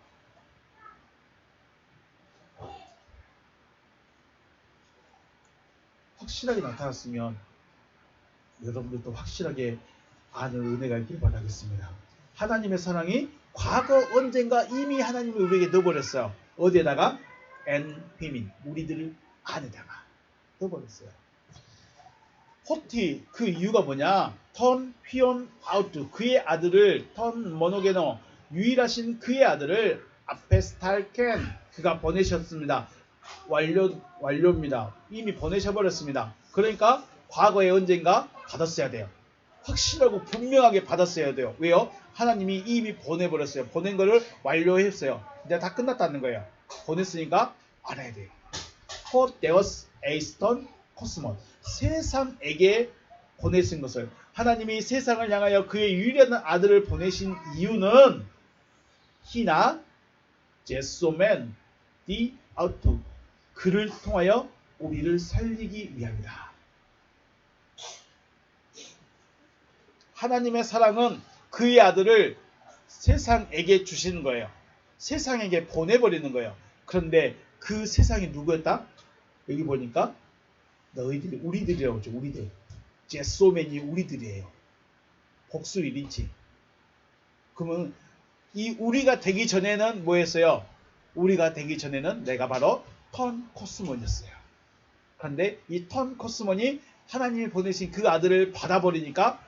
확실하게 나타났으면 여러분들도 확실하게 아는 은혜가 있길 바라겠습니다. 하나님의 사랑이 과거 언젠가 이미 하나님이 우리에게 넣어버렸어요. 어디에다가? 엔 휘민 우리들 안에다가 넣어버렸어요. 포티 그 이유가 뭐냐? 턴 휘온 아우트 그의 아들을 턴 모노게노 유일하신 그의 아들을 아페스탈켄 그가 보내셨습니다. 완료입니다. 이미 보내셔버렸습니다. 그러니까 과거에 언젠가 받았어야 돼요. 확실하고 분명하게 받았어야 돼요. 왜요? 하나님이 이미 보내버렸어요. 보낸 거를 완료했어요. 이제 다 끝났다는 거예요. 보냈으니까 알아야 돼요. For Deus eiston cosmos 세상에게 보내신 것을 하나님이 세상을 향하여 그의 유일한 아들을 보내신 이유는 히나 제소멘 디 아우트 그를 통하여 우리를 살리기 위함이다. 하나님의 사랑은 그의 아들을 세상에게 주시는 거예요. 세상에게 보내버리는 거예요. 그런데 그 세상이 누구였다? 여기 보니까 너희들이 우리들이라고 하죠. 우리들. 제소맨이 우리들이에요. 복수 1인칭. 그러면 이 우리가 되기 전에는 뭐였어요? 우리가 되기 전에는 내가 바로 턴 코스몬이었어요. 그런데 이 턴 코스몬이 하나님이 보내신 그 아들을 받아버리니까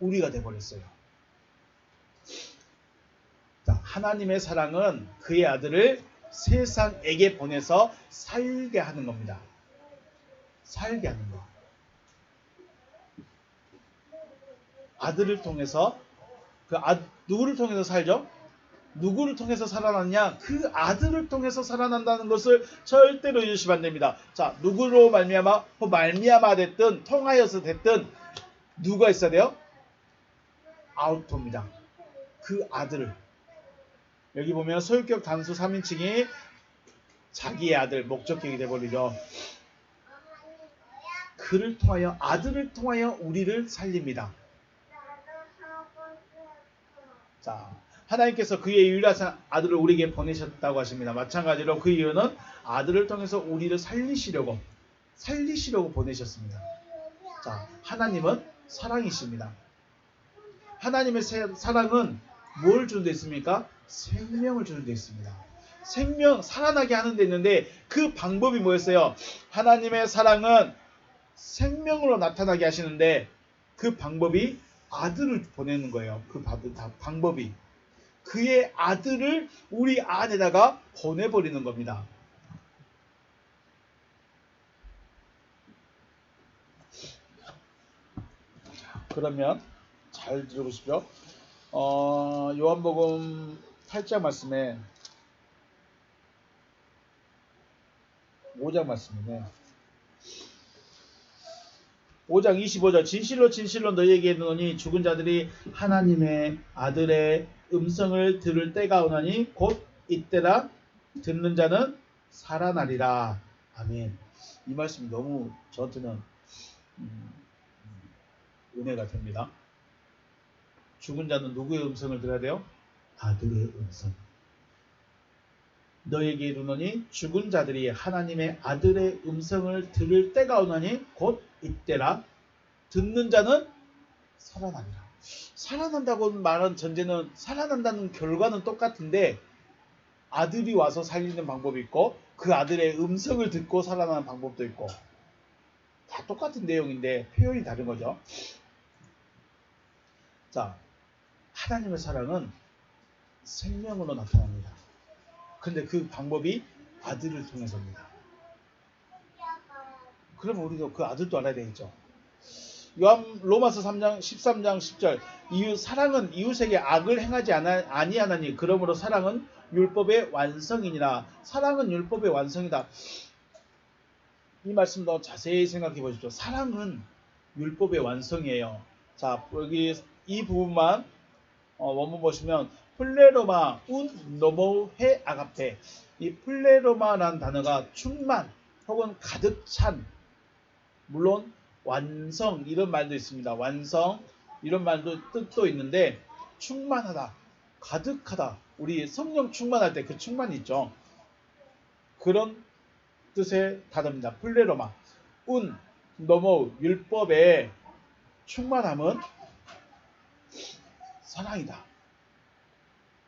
우리가 돼버렸어요. 자, 하나님의 사랑은 그의 아들을 세상에게 보내서 살게 하는 겁니다. 살게 하는 거. 아들을 통해서 누구를 통해서 살죠? 누구를 통해서 살아났냐? 그 아들을 통해서 살아난다는 것을 절대로 잊으시면 안 됩니다. 자, 누구로 말미암아 됐든 통하여서 됐든 누가 있어야 돼요? 아우토입니다. 그 아들을. 여기 보면 소유격 단수 3인칭이 자기의 아들, 목적격이 되어버리죠. 그를 통하여, 아들을 통하여 우리를 살립니다. 자, 하나님께서 그의 유일한 아들을 우리에게 보내셨다고 하십니다. 마찬가지로 그 이유는 아들을 통해서 우리를 살리시려고 보내셨습니다. 자, 하나님은 사랑이십니다. 하나님의 사랑은 뭘 주는 데 있습니까? 생명을 주는 데 있습니다. 생명, 살아나게 하는 데 있는데 그 방법이 뭐였어요? 하나님의 사랑은 생명으로 나타나게 하시는데 그 방법이 아들을 보내는 거예요. 그 방법이. 그의 아들을 우리 안에다가 보내버리는 겁니다. 그러면 잘 들어보십시오. 요한복음 8장 말씀에 5장 말씀이네. 5장 25절 진실로 진실로 너희에게 이르노니 죽은 자들이 하나님의 아들의 음성을 들을 때가 오나니 곧 이때라 듣는 자는 살아나리라. 아멘. 이 말씀이 너무 저한테는 은혜가 됩니다. 죽은 자는 누구의 음성을 들어야 돼요? 아들의 음성. 너에게 이르노니 죽은 자들이 하나님의 아들의 음성을 들을 때가 오나니 곧 이때라. 듣는 자는 살아나리라. 살아난다고 말한 전제는 살아난다는 결과는 똑같은데 아들이 와서 살리는 방법이 있고 그 아들의 음성을 듣고 살아나는 방법도 있고 다 똑같은 내용인데 표현이 다른 거죠. 자, 하나님의 사랑은 생명으로 나타납니다. 근데 그 방법이 아들을 통해서입니다. 그러면 우리도 그 아들도 알아야 되겠죠. 로마서 3장 13장 10절 사랑은 이웃에게 악을 행하지 아니하나니 그러므로 사랑은 율법의 완성이니라. 사랑은 율법의 완성이다. 이 말씀도 자세히 생각해 보십시오. 사랑은 율법의 완성이에요. 자, 여기 이 부분만 원문 보시면 플레로마 운 노모헤 아가페. 이 플레로마라는 단어가 충만 혹은 가득 찬, 물론 완성 이런 말도 있습니다. 완성 이런 말도 뜻도 있는데 충만하다, 가득하다. 우리 성령 충만할 때 그 충만이 있죠. 그런 뜻의 단어입니다. 플레로마 운 노모 율법의 충만함은 사랑이다.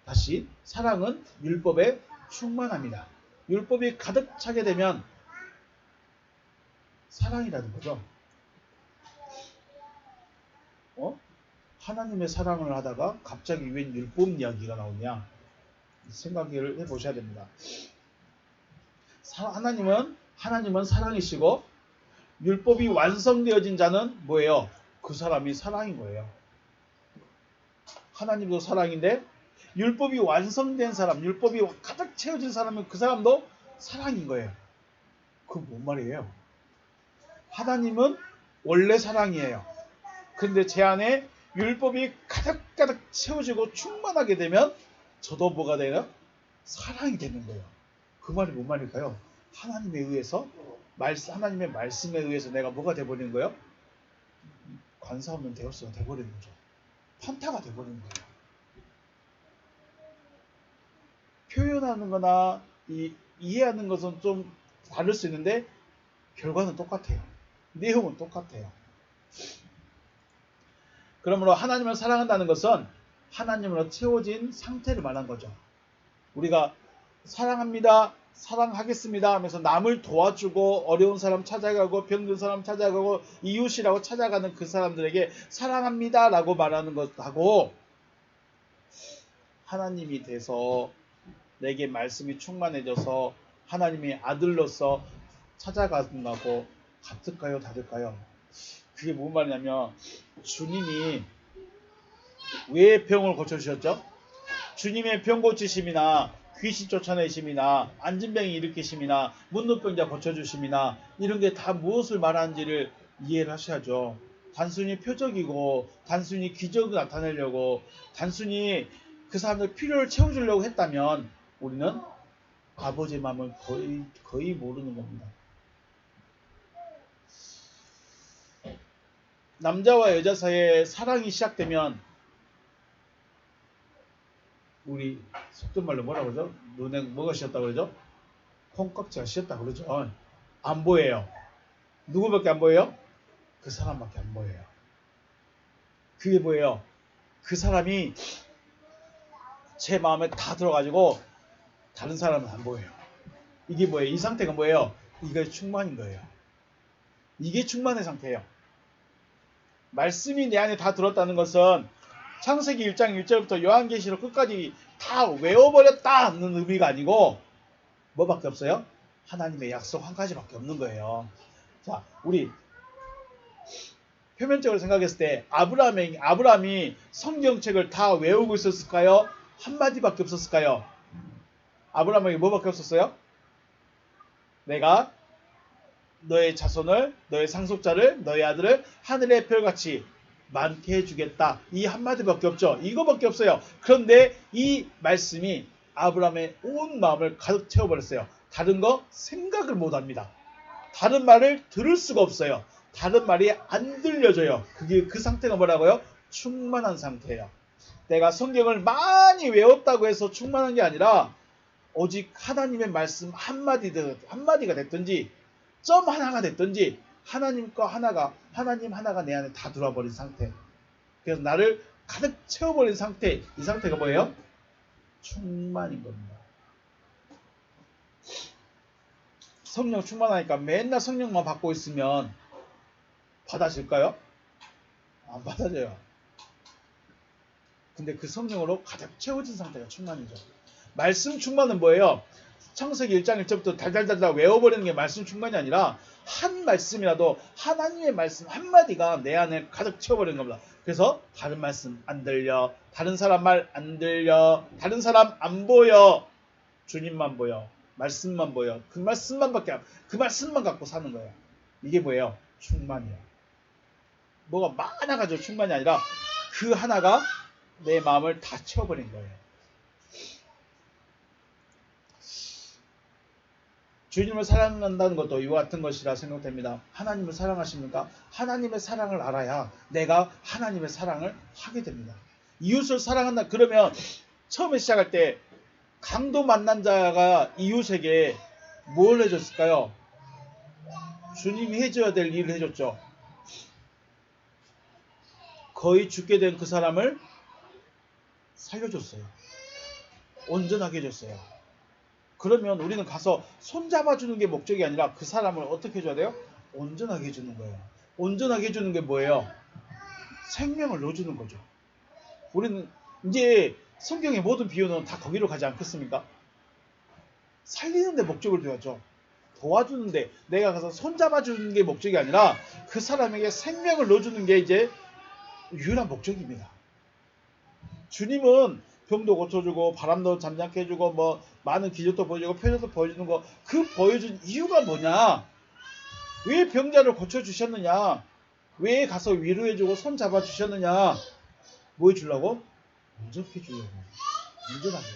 다시 사랑은 율법에 충만합니다. 율법이 가득 차게 되면 사랑이라는 거죠. 하나님의 사랑을 하다가 갑자기 웬 율법 이야기가 나오냐 생각을 해보셔야 됩니다. 하나님은 사랑이시고 율법이 완성되어진 자는 뭐예요? 그 사람이 사랑인 거예요. 하나님도 사랑인데 율법이 완성된 사람, 율법이 가득 채워진 사람은 그 사람도 사랑인 거예요. 그건 뭔 말이에요? 하나님은 원래 사랑이에요. 근데 제 안에 율법이 가득가득 채워지고 충만하게 되면 저도 뭐가 돼요? 사랑이 되는 거예요. 그 말이 뭔 말일까요? 하나님의 말씀에 의해서 내가 뭐가 돼버리는 거예요? 관사 없는 대업소가 돼버리는 거죠. 판타가 돼버리는 거예요. 표현하는 거나 이해하는 것은 좀 다를 수 있는데 결과는 똑같아요. 내용은 똑같아요. 그러므로 하나님을 사랑한다는 것은 하나님으로 채워진 상태를 말한 거죠. 우리가 사랑합니다, 사랑하겠습니다 하면서 남을 도와주고 어려운 사람 찾아가고 병든 사람 찾아가고 이웃이라고 찾아가는 그 사람들에게 사랑합니다 라고 말하는 것하고 하나님이 돼서 내게 말씀이 충만해져서 하나님의 아들로서 찾아가는 거하고 같을까요? 다를까요? 그게 뭔 말이냐면 주님이 왜 병을 고쳐주셨죠? 주님의 병 고치심이나 귀신 쫓아내심이나 안진병이 일으키심이나 문둥병자 고쳐주심이나 이런 게 다 무엇을 말하는지를 이해를 하셔야죠. 단순히 표적이고 단순히 기적을 나타내려고 단순히 그 사람들 필요를 채워주려고 했다면 우리는 아버지의 마음을 거의 모르는 겁니다. 남자와 여자 사이에 사랑이 시작되면 우리 속된 말로 뭐라고 그러죠? 눈에 뭐가 씌었다고 그러죠? 콩깍지가 씌었다고 그러죠. 안 보여요. 누구밖에 안 보여요? 그 사람밖에 안 보여요. 그게 뭐예요? 그 사람이 제 마음에 다 들어가지고 다른 사람은 안 보여요. 이게 뭐예요? 이 상태가 뭐예요? 이게 충만인 거예요. 이게 충만의 상태예요. 말씀이 내 안에 다 들었다는 것은 창세기 1장 1절부터 요한계시록 끝까지 다 외워버렸다는 의미가 아니고 뭐밖에 없어요? 하나님의 약속 한 가지밖에 없는 거예요. 자, 우리 표면적으로 생각했을 때 아브라함이 성경책을 다 외우고 있었을까요? 한마디밖에 없었을까요? 아브라함에게 뭐밖에 없었어요? 내가 너의 자손을, 너의 상속자를, 너의 아들을 하늘의 별같이 많게 해주겠다. 이 한마디밖에 없죠. 이거밖에 없어요. 그런데 이 말씀이 아브라함의 온 마음을 가득 채워버렸어요. 다른 거 생각을 못합니다. 다른 말을 들을 수가 없어요. 다른 말이 안 들려져요. 그 상태가 뭐라고요? 충만한 상태예요. 내가 성경을 많이 외웠다고 해서 충만한 게 아니라 오직 하나님의 말씀 한마디가 됐든지 점 하나가 됐든지 하나님 하나가 내 안에 다 들어와버린 상태. 그래서 나를 가득 채워버린 상태. 이 상태가 뭐예요? 충만인 겁니다. 성령 충만하니까 맨날 성령만 받고 있으면 받아질까요? 안 받아져요. 근데 그 성령으로 가득 채워진 상태가 충만이죠. 말씀 충만은 뭐예요? 창세기 1장 1절부터 달달달달 외워버리는 게 말씀 충만이 아니라 한 말씀이라도 하나님의 말씀 한마디가 내 안에 가득 채워버리는 겁니다. 그래서 다른 말씀 안 들려, 다른 사람 말 안 들려, 다른 사람 안 보여, 주님만 보여, 말씀만 보여. 그 말씀만 갖고 사는 거예요. 이게 뭐예요? 충만이에요. 뭐가 많아가지고 충만이 아니라 그 하나가 내 마음을 다 채워버린 거예요. 주님을 사랑한다는 것도 이와 같은 것이라 생각됩니다. 하나님을 사랑하십니까? 하나님의 사랑을 알아야 내가 하나님의 사랑을 하게 됩니다. 이웃을 사랑한다 그러면 처음에 시작할 때 강도 만난 자가 이웃에게 뭘 해줬을까요? 주님이 해줘야 될 일을 해줬죠. 거의 죽게 된 그 사람을 살려줬어요. 온전하게 해줬어요. 그러면 우리는 가서 손잡아주는 게 목적이 아니라 그 사람을 어떻게 해줘야 돼요? 온전하게 해주는 거예요. 온전하게 해주는 게 뭐예요? 생명을 넣어주는 거죠. 우리는 이제 성경의 모든 비유는 다 거기로 가지 않겠습니까? 살리는 데 목적을 둬야죠. 도와주는데 내가 가서 손잡아주는 게 목적이 아니라 그 사람에게 생명을 넣어주는 게 이제 유일한 목적입니다. 주님은 병도 고쳐주고 바람도 잠잠케 해주고 뭐 많은 기적도 보여주고 표적도 보여주는 거, 그 보여준 이유가 뭐냐? 왜 병자를 고쳐주셨느냐? 왜 가서 위로해주고 손 잡아주셨느냐? 뭐 해주려고? 온전케 주려고. 온전하게.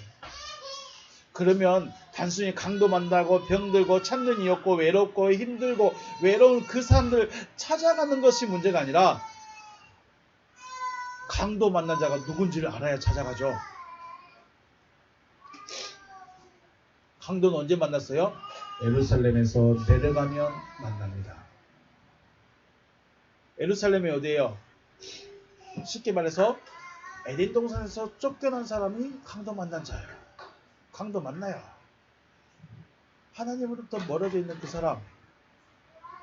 그러면 단순히 강도 만나고 병들고 찾는 이 없고 외롭고 힘들고 외로운 그 사람들 찾아가는 것이 문제가 아니라 강도 만난 자가 누군지를 알아야 찾아가죠. 강도는 언제 만났어요? 예루살렘에서 내려가면 만납니다. 예루살렘이 어디예요? 쉽게 말해서 에덴 동산에서 쫓겨난 사람이 강도 만난 자예요. 강도 만나요. 하나님으로부터 멀어져 있는 그 사람,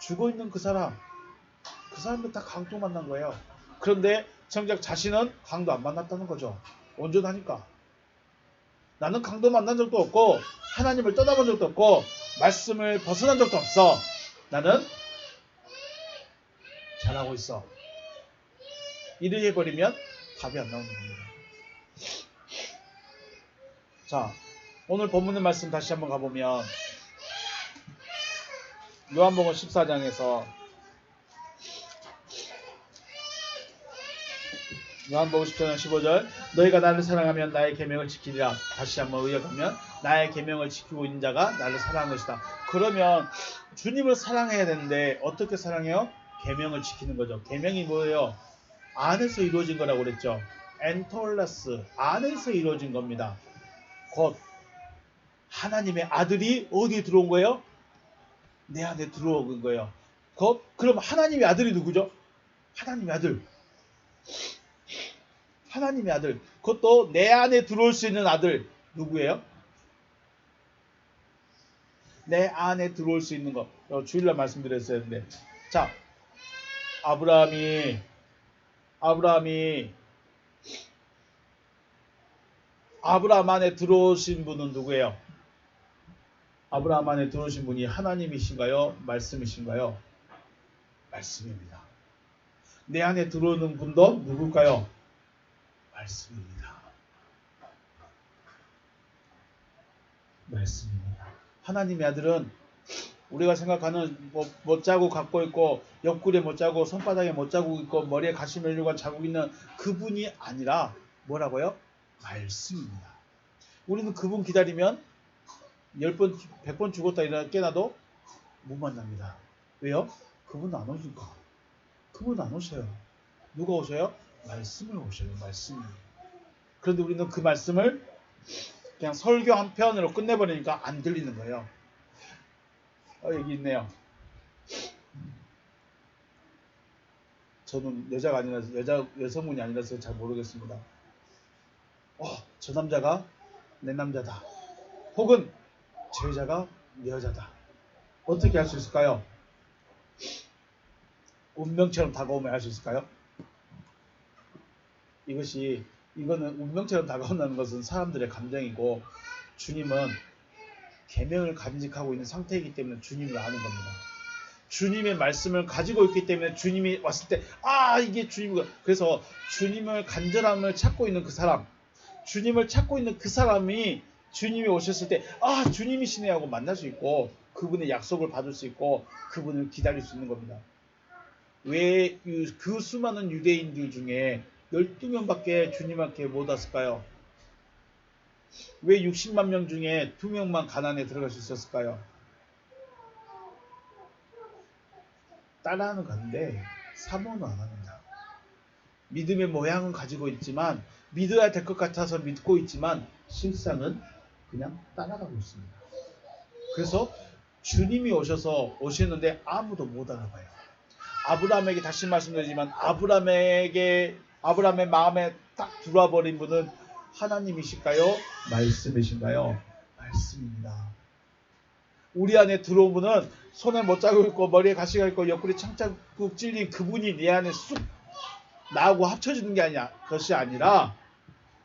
죽어 있는 그 사람들 다 강도 만난 거예요. 그런데 정작 자신은 강도 안 만났다는 거죠. 온전하니까. 나는 강도 만난 적도 없고 하나님을 떠나본 적도 없고 말씀을 벗어난 적도 없어. 나는 잘하고 있어. 이를 해버리면 답이 안 나오는 겁니다. 자, 오늘 본문의 말씀 다시 한번 가보면 요한복음 14장에서 요한복음 14장 15절 너희가 나를 사랑하면 나의 계명을 지키리라. 다시 한번 의역하면 나의 계명을 지키고 있는 자가 나를 사랑하는 것이다. 그러면 주님을 사랑해야 되는데 어떻게 사랑해요? 계명을 지키는 거죠. 계명이 뭐예요? 안에서 이루어진 거라고 그랬죠. 엔톨라스, 안에서 이루어진 겁니다. 곧 하나님의 아들이 어디에 들어온 거예요? 내 안에 들어온 거예요. 그럼 하나님의 아들이 누구죠? 하나님의 아들. 하나님의 아들. 그것도 내 안에 들어올 수 있는 아들. 누구예요? 내 안에 들어올 수 있는 거. 주일날 말씀드렸어야 했는데. 자, 아브라함이 아브라함 안에 들어오신 분은 누구예요? 아브라함 안에 들어오신 분이 하나님이신가요? 말씀이신가요? 말씀입니다. 내 안에 들어오는 분도 누굴까요? 말씀입니다. 말씀입니다. 하나님의 아들은 우리가 생각하는 못 자국 갖고 있고 옆구리에 못 자국, 손바닥에 못 자국 있고 머리에 가시멜류관 자국 있는 그분이 아니라 뭐라고요? 말씀입니다. 우리는 그분 기다리면 10번, 100번 죽었다 일어나 깨나도 못 만납니다. 왜요? 그분 안 오니까. 그분 안 오셔요. 누가 오셔요? 말씀을 오셔요. 말씀이. 그런데 우리는 그 말씀을 그냥 설교 한 편으로 끝내버리니까 안 들리는 거예요. 여기 있네요. 저는 여자가 아니라서 여성분이 아니라서 잘 모르겠습니다. 저 남자가 내 남자다. 혹은 저 여자가 내 여자다. 어떻게 할 수 있을까요? 운명처럼 다가오면 할 수 있을까요? 이거는 운명처럼 다가온다는 것은 사람들의 감정이고 주님은 계명을 간직하고 있는 상태이기 때문에 주님을 아는 겁니다. 주님의 말씀을 가지고 있기 때문에 주님이 왔을 때 이게 주님이고, 그래서 주님을 간절함을 찾고 있는 그 사람, 주님을 찾고 있는 그 사람이 주님이 오셨을 때 주님이시네 하고 만날 수 있고 그분의 약속을 받을 수 있고 그분을 기다릴 수 있는 겁니다. 왜 그 수많은 유대인들 중에 12명밖에 주님한테 못 왔을까요? 왜 60만 명 중에 2명만 가나안에 들어갈 수 있었을까요? 따라하는 건데 사모는 안 합니다. 믿음의 모양은 가지고 있지만 믿어야 될 것 같아서 믿고 있지만 실상은 그냥 따라가고 있습니다. 그래서 주님이 오셨는데 아무도 못 알아봐요. 아브라함에게 다시 말씀드리지만 아브라함의 마음에 딱 들어와 버린 분은 하나님이실까요? 말씀이신가요? 말씀입니다. 우리 안에 들어온 분은 손에 못자국 있고 머리에 가시가 있고 옆구리 창자국 찔린 그분이 내 안에 쑥 나하고 합쳐지는 게 아니야. 그것이 아니라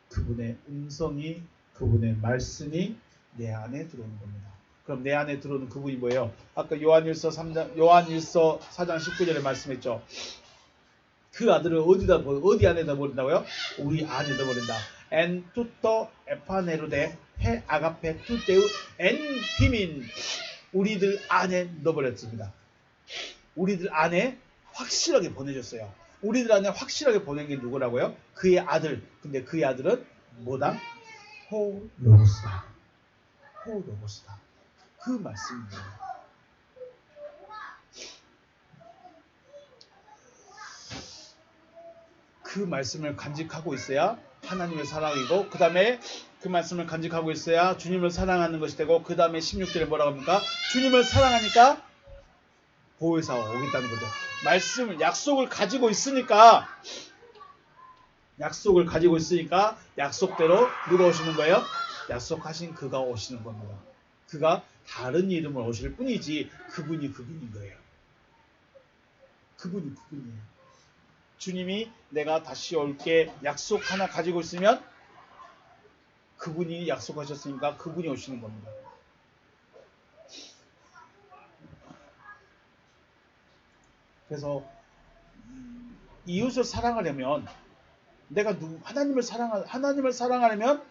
그분의 음성이, 그분의 말씀이 내 안에 들어오는 겁니다. 그럼 내 안에 들어오는 그분이 뭐예요? 아까 요한일서 4장 19절에 말씀했죠. 그 아들을 어디 안에다 버린다고요? 우리 안에다 버린다. 엔 투터 에파네로데 헤 아가페 투테우 엔 히민, 우리들 안에 넣어버렸습니다. 우리들 안에 확실하게 보내줬어요. 우리들 안에 확실하게 보낸 게 누구라고요? 그의 아들. 근데 그의 아들은 뭐다? 호로고스다. 호로고스다. 그 말씀이에요. 그 말씀을 간직하고 있어야 하나님의 사랑이고, 그 다음에 그 말씀을 간직하고 있어야 주님을 사랑하는 것이 되고, 그 다음에 16절에 뭐라고 합니까? 주님을 사랑하니까 보혜사가 오겠다는 거죠. 말씀을, 약속을 가지고 있으니까 약속대로 누가 오시는 거예요? 약속하신 그가 오시는 겁니다. 그가 다른 이름으로 오실 뿐이지 그분이 그분인 거예요. 그분이 그분이에요. 주님이 내가 다시 올게 약속 하나 가지고 있으면 그분이 약속하셨으니까 그분이 오시는 겁니다. 그래서 이웃을 사랑하려면, 내가 하나님을 사랑하려면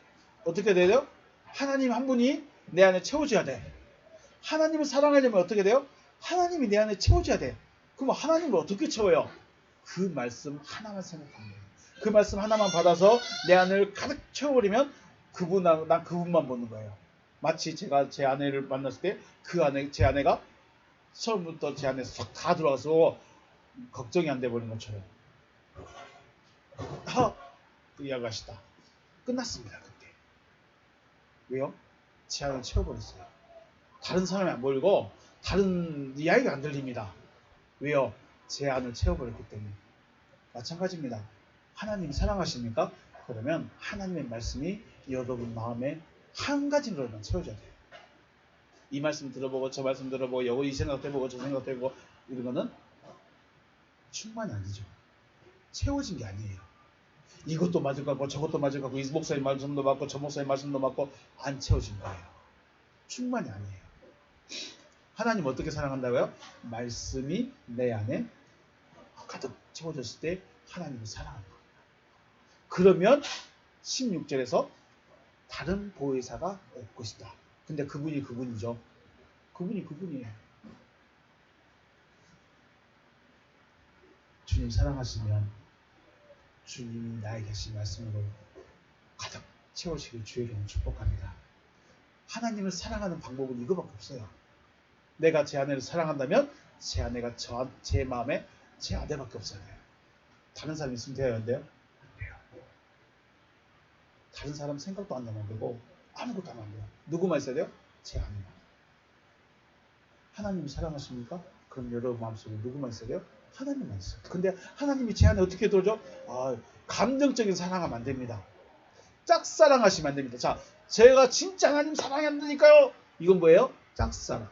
어떻게 돼요? 하나님 한 분이 내 안에 채워져야 돼. 하나님을 사랑하려면 어떻게 돼요? 하나님이 내 안에 채워져야 돼. 그럼 하나님을 어떻게 채워요? 그 말씀 하나만 생각하면 돼요. 그 말씀 하나만 받아서 내 안을 가득 채워버리면 난 그분만 보는 거예요. 마치 제가 제 아내를 만났을 때 제 아내가 처음부터 제 안에 쏙 다 들어와서 걱정이 안 돼 버린 것처럼. 이 아가씨다. 끝났습니다. 그때. 왜요? 제 안을 채워버렸어요. 다른 사람이 안 보이고 다른 이야기가 안 들립니다. 왜요? 제 안을 채워버렸기 때문에. 마찬가지입니다. 하나님 사랑하십니까? 그러면 하나님의 말씀이 여러분 마음에 한 가지로만 채워져야 돼요. 이 말씀 들어보고 저 말씀 들어보고 이 생각도 해보고 저 생각도 해보고 이런 거는 충만이 아니죠. 채워진 게 아니에요. 이것도 맞을 것 같고 저것도 맞을 것 같고 이 목사님 말씀도 맞고 저 목사님 말씀도 맞고 안 채워진 거예요. 충만이 아니에요. 하나님 어떻게 사랑한다고요? 말씀이 내 안에 가득 채워졌을 때 하나님을 사랑하는 겁니다. 그러면 16절에서 다른 보혜사가 올 것이다. 근데 그분이 그분이죠. 그분이 그분이에요. 주님 사랑하시면 주님이 나에게 하신 말씀으로 가득 채우시길 주의 이름으로 축복합니다. 하나님을 사랑하는 방법은 이거밖에 없어요. 내가 제 아내를 사랑한다면 제 아내가 제 마음에 제 아내밖에 없어야 돼요. 다른 사람 있으면 돼요? 안 돼요? 안 돼요. 다른 사람 생각도 안 나면 안 되고 아무것도 하면 안 돼요. 누구만 있어야 돼요? 제 아내만. 하나님 사랑하십니까? 그럼 여러분 마음속에 누구만 있어야 돼요? 하나님만 있어요. 근데 하나님이 제 안에 어떻게 들어오죠? 감정적인 사랑하면 안 됩니다. 짝사랑하시면 안 됩니다. 자, 제가 진짜 하나님 사랑한다니까요. 이건 뭐예요? 짝사랑.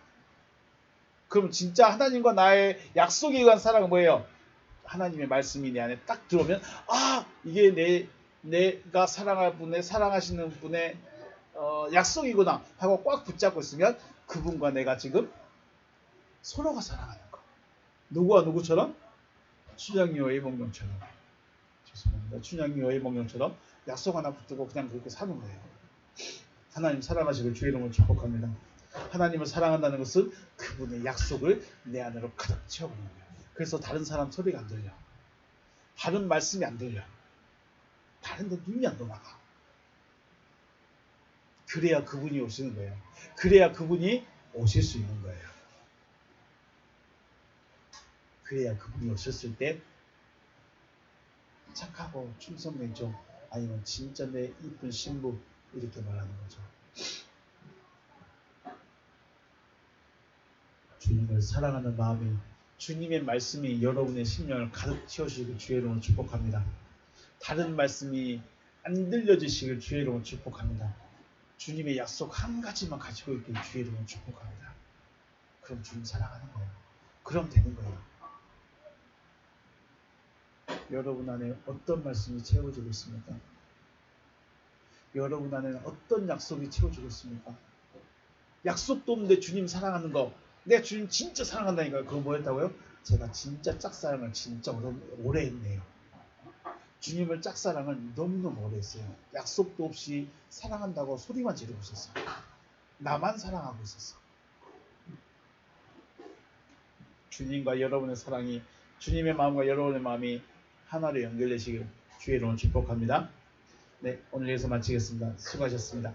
그럼 진짜 하나님과 나의 약속에 의한 사랑은 뭐예요? 하나님의 말씀이 내 안에 딱 들어오면 이게 내가 사랑하시는 분의 약속이구나 하고 꽉 붙잡고 있으면 그분과 내가 지금 서로가 사랑하는 거. 누구와 누구처럼? 춘향이와 이몽룡처럼. 죄송합니다. 춘향이와 이몽룡처럼 약속 하나 붙들고 그냥 그렇게 사는 거예요. 하나님 사랑하시길 주의 이름으로 축복합니다. 하나님을 사랑한다는 것은 그분의 약속을 내 안으로 가득 채워버리는 거예요. 그래서 다른 사람 소리가 안 들려. 다른 말씀이 안 들려. 다른 데 눈이 안 돌아가. 그래야 그분이 오시는 거예요. 그래야 그분이 오실 수 있는 거예요. 그래야 그분이 오셨을 때 착하고 충성된 종 아니면 진짜 내 이쁜 신부 이렇게 말하는 거죠. 주님을 사랑하는 마음이, 주님의 말씀이 여러분의 심령을 가득 채우시길 주의 이름으로 축복합니다. 다른 말씀이 안 들려지시길 주의 이름으로 축복합니다. 주님의 약속 한 가지만 가지고 있길 주의 이름으로 축복합니다. 그럼 주님 사랑하는 거예요. 그럼 되는 거예요. 여러분 안에 어떤 말씀이 채워지고 있습니까? 여러분 안에는 어떤 약속이 채워지고 있습니까? 약속도 없는데 주님 사랑하는 거, 내가 주님 진짜 사랑한다니까. 그거 뭐였다고요? 제가 진짜 짝사랑을 진짜 오래 했네요. 주님을 짝사랑을 너무너무 오래 했어요. 약속도 없이 사랑한다고 소리만 지르고 있었어요. 나만 사랑하고 있었어. 주님과 여러분의 사랑이, 주님의 마음과 여러분의 마음이 하나로 연결되시길 주의 이름으로 축복합니다. 네, 오늘 여기서 마치겠습니다. 수고하셨습니다.